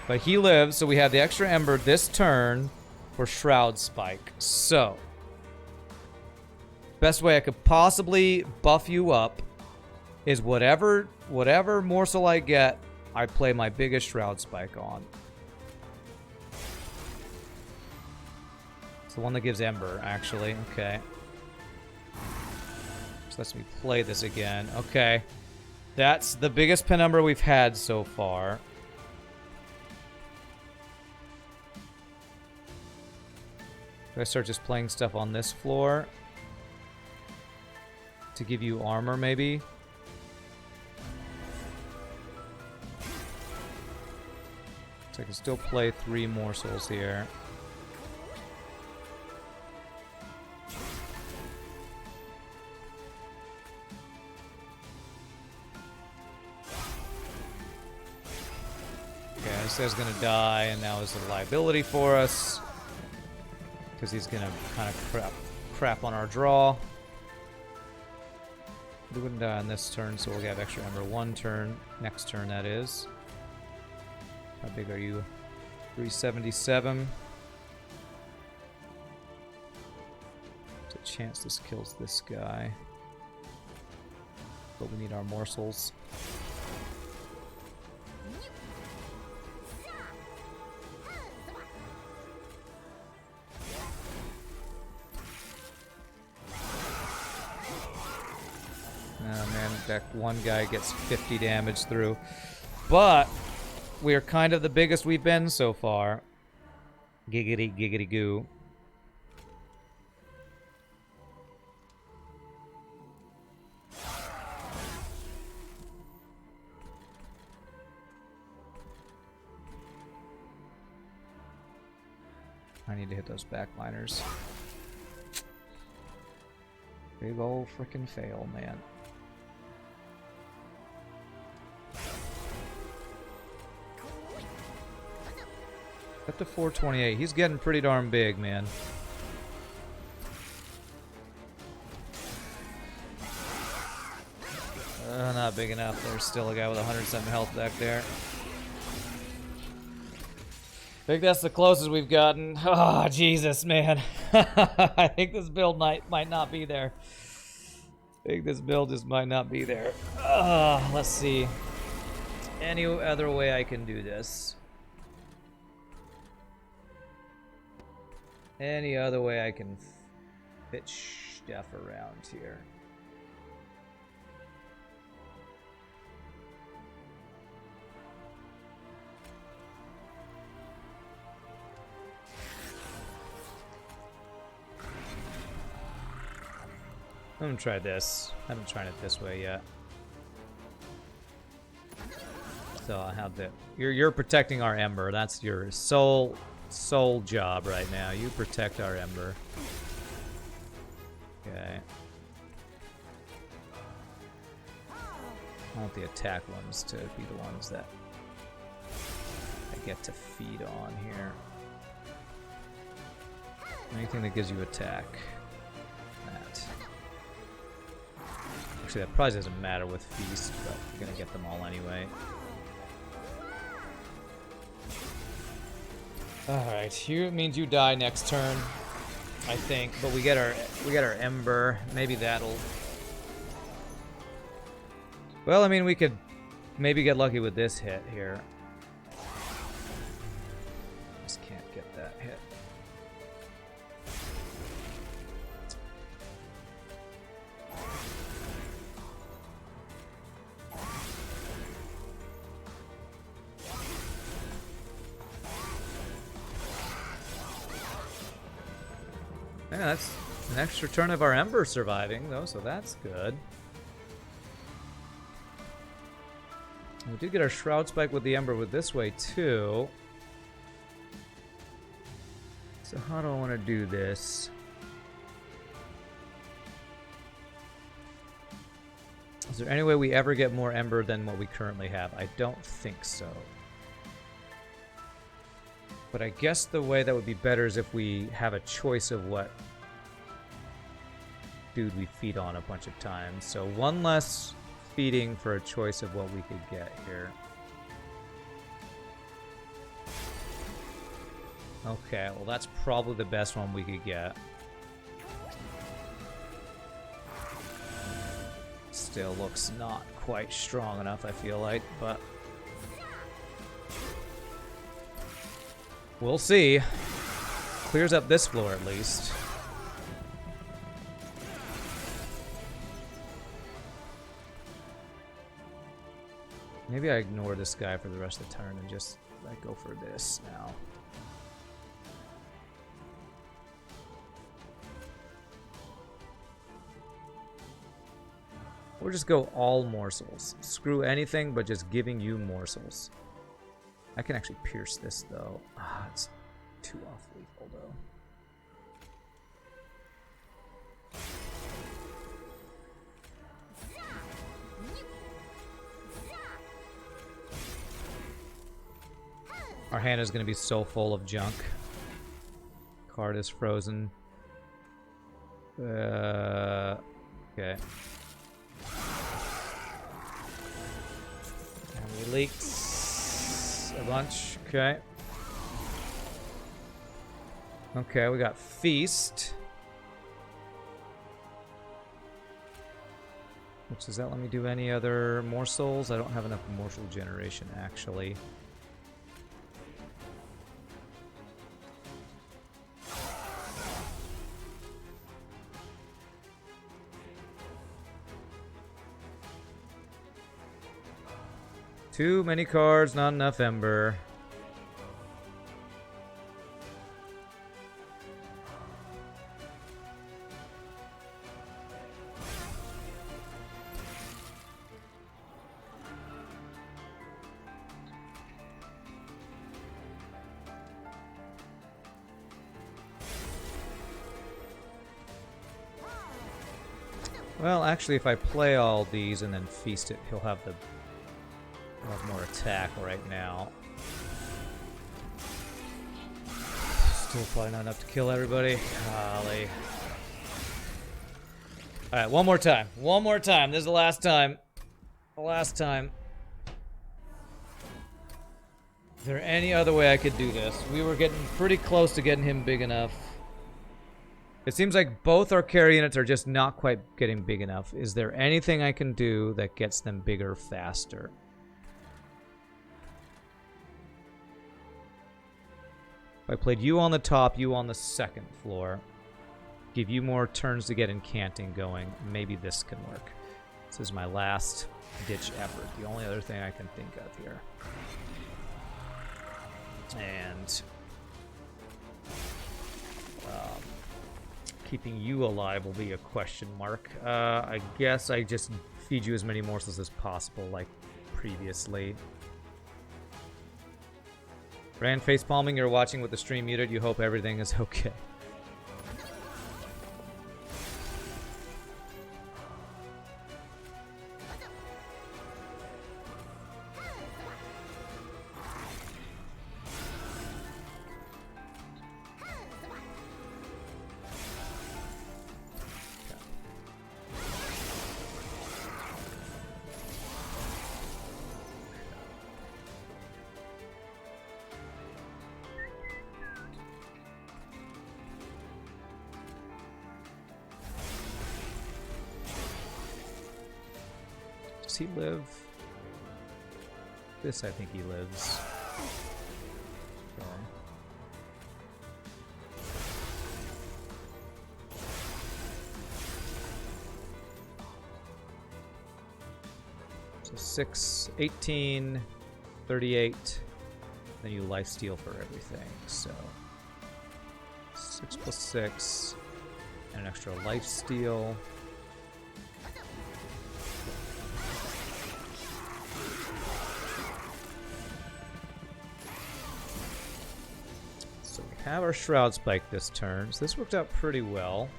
A: But he lives, so we have the extra Ember this turn for Shroud Spike. So, best way I could possibly buff you up is whatever morsel I get, I play my biggest Shroud Spike on. It's the one that gives Ember, actually. Okay. Just lets me play this again. Okay. That's the biggest Penumbra we've had so far. Do I start just playing stuff on this floor? To give you armor, maybe? So I can still play 3 morsels here. Okay, this guy's gonna die, and now is a liability for us. Because he's gonna kind of crap on our draw. We wouldn't die on this turn, so we'll have extra Ember 1 turn. Next turn, that is. How big are you? 377. There's a chance this kills this guy. But we need our morsels. Oh man, that one guy gets 50 damage through. But we are kind of the biggest we've been so far. Giggity, giggity goo. I need to hit those backliners. Big ol' frickin' fail, man. Up to 428. He's getting pretty darn big, man. Not big enough. There's still a guy with 107 health back there. I think that's the closest we've gotten. Oh, Jesus, man. I think this build might not be there. I think this build just might not be there. Let's see. Any other way I can do this? Any other way I can fit stuff around here? I'm gonna try this. I haven't tried it this way yet. So I have the you're protecting our Ember. That's your sole job right now. You protect our Ember. Okay. I want the attack ones to be the ones that I get to feed on here. Anything that gives you attack. That. Actually, that probably doesn't matter with Feast, but you're gonna get them all anyway. Alright, here means you die next turn, I think. But we get our Ember. Maybe that'll... Well, I mean, we could maybe get lucky with this hit here. Just can't get that hit. Yeah, that's an extra turn of our Ember surviving, though, so that's good. We did get our Shroud Spike with the Ember with this way, too. So how do I want to do this? Is there any way we ever get more Ember than what we currently have? I don't think so. But I guess the way that would be better is if we have a choice of what dude we feed on a bunch of times. So one less feeding for a choice of what we could get here. Okay, well that's probably the best one we could get. Still looks not quite strong enough, I feel like, but we'll see. Clears up this floor at least. Maybe I ignore this guy for the rest of the turn and just like go for this now. Or just go all morsels. Screw anything but just giving you morsels. I can actually pierce this though. Ah, it's too off lethal though. Our hand is going to be so full of junk. Card is frozen. Okay. And we leaked a bunch. Okay. Okay, we got Feast. Which does that let me do any other morsels? I don't have enough morsel generation actually. Too many cards, not enough Ember. Well, actually, if I play all these and then feast it, he'll have more attack right now. Still probably not enough to kill everybody. Golly. Alright, one more time. One more time. This is the last time. The last time. Is there any other way I could do this? We were getting pretty close to getting him big enough. It seems like both our carry units are just not quite getting big enough. Is there anything I can do that gets them bigger faster? I played you on the top, you on the second floor. Give you more turns to get incanting going. Maybe this can work. This is my last ditch effort. The only other thing I can think of here. And keeping you alive will be a question mark. I guess I just feed you as many morsels as possible like previously. Rand facepalming, you're watching with the stream muted. You hope everything is okay. Does he live? This, I think he lives. Okay. So 6, 18, 38. Then you lifesteal for everything. So 6 plus 6. And an extra life steal. So we have our Shroud Spike this turn. So this worked out pretty well.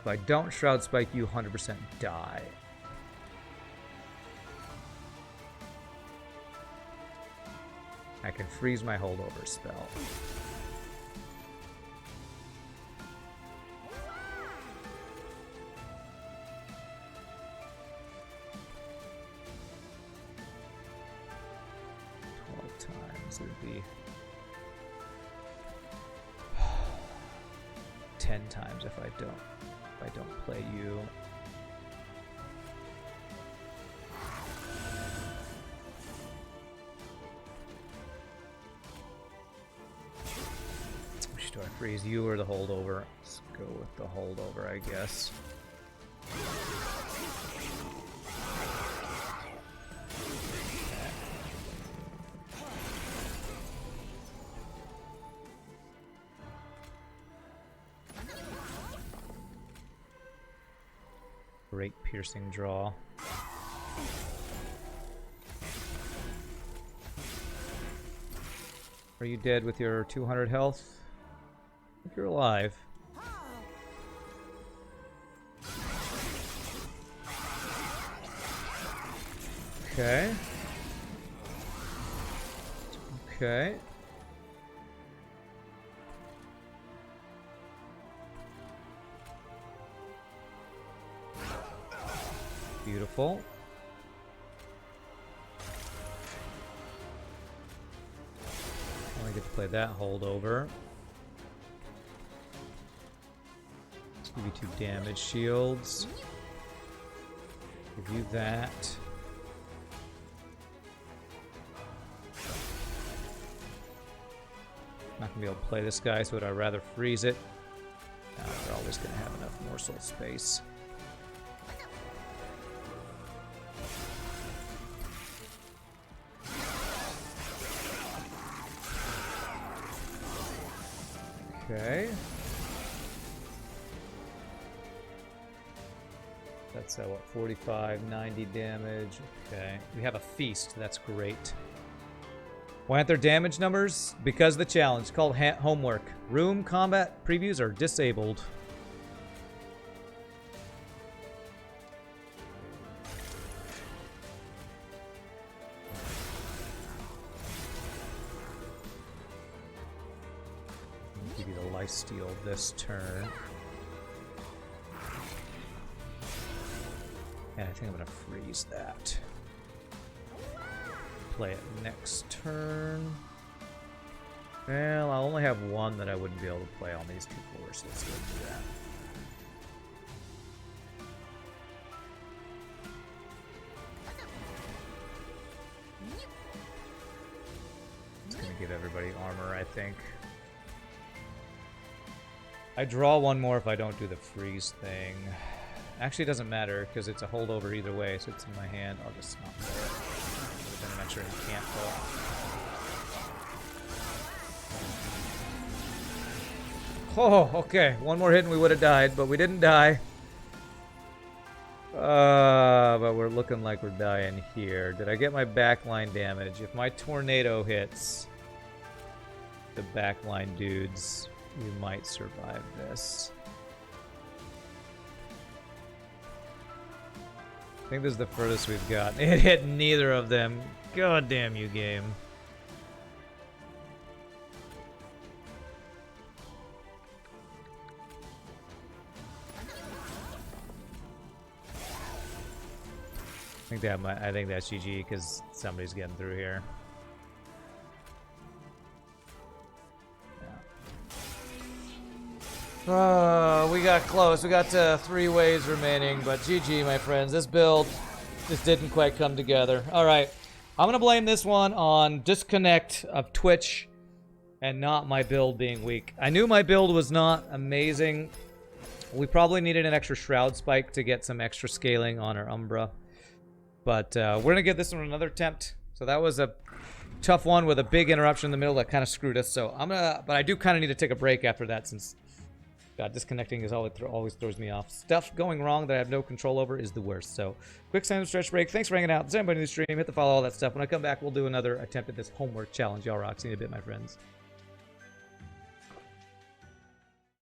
A: If I don't Shroud Spike, you 100% die. I can freeze my holdover spell. Times would be 10 times if I don't play you. Do I freeze you or the holdover? Let's go with the holdover, I guess. Great piercing draw. Are you dead with your 200 health? I think you're alive. Okay. Okay. Beautiful. Only get to play that holdover. Give you 2 damage shields. Give you that. Not gonna be able to play this guy, so I'd rather freeze it. They're always gonna have enough morsel space. Okay. That's what, 45, 90 damage. Okay. We have a feast. That's great. Why aren't there damage numbers? Because of the challenge. Called homework. Room combat previews are disabled. I'll give you the lifesteal this turn. And I think I'm going to freeze that. Play it next turn. Well, I'll only have one that I wouldn't be able to play on these 2 floors, so let's go do that. It's going to give everybody armor, I think. I draw one more if I don't do the freeze thing. Actually, it doesn't matter, because it's a holdover either way, so it's in my hand. I'll just not play it. Then eventually you can't pull. Oh, okay. One more hit and we would have died, but we didn't die. But we're looking like we're dying here. Did I get my backline damage? If my tornado hits the backline dudes, you might survive this. I think this is the furthest we've got. It hit neither of them. God damn you, game. I think that's GG because somebody's getting through here. We got close. We got 3 waves remaining, but GG, my friends. This build just didn't quite come together. All right. I'm going to blame this one on disconnect of Twitch and not my build being weak. I knew my build was not amazing. We probably needed an extra Shroud Spike to get some extra scaling on our Umbra. But we're going to give this one another attempt. So that was a tough one with a big interruption in the middle that kind of screwed us. So but I do kind of need to take a break after that since, God, disconnecting is always throws me off. Stuff going wrong that I have no control over is the worst. So, quick silent stretch break. Thanks for hanging out. Does anybody in the stream? Hit the follow, all that stuff. When I come back, we'll do another attempt at this homework challenge. Y'all rock. See you in a bit, my friends.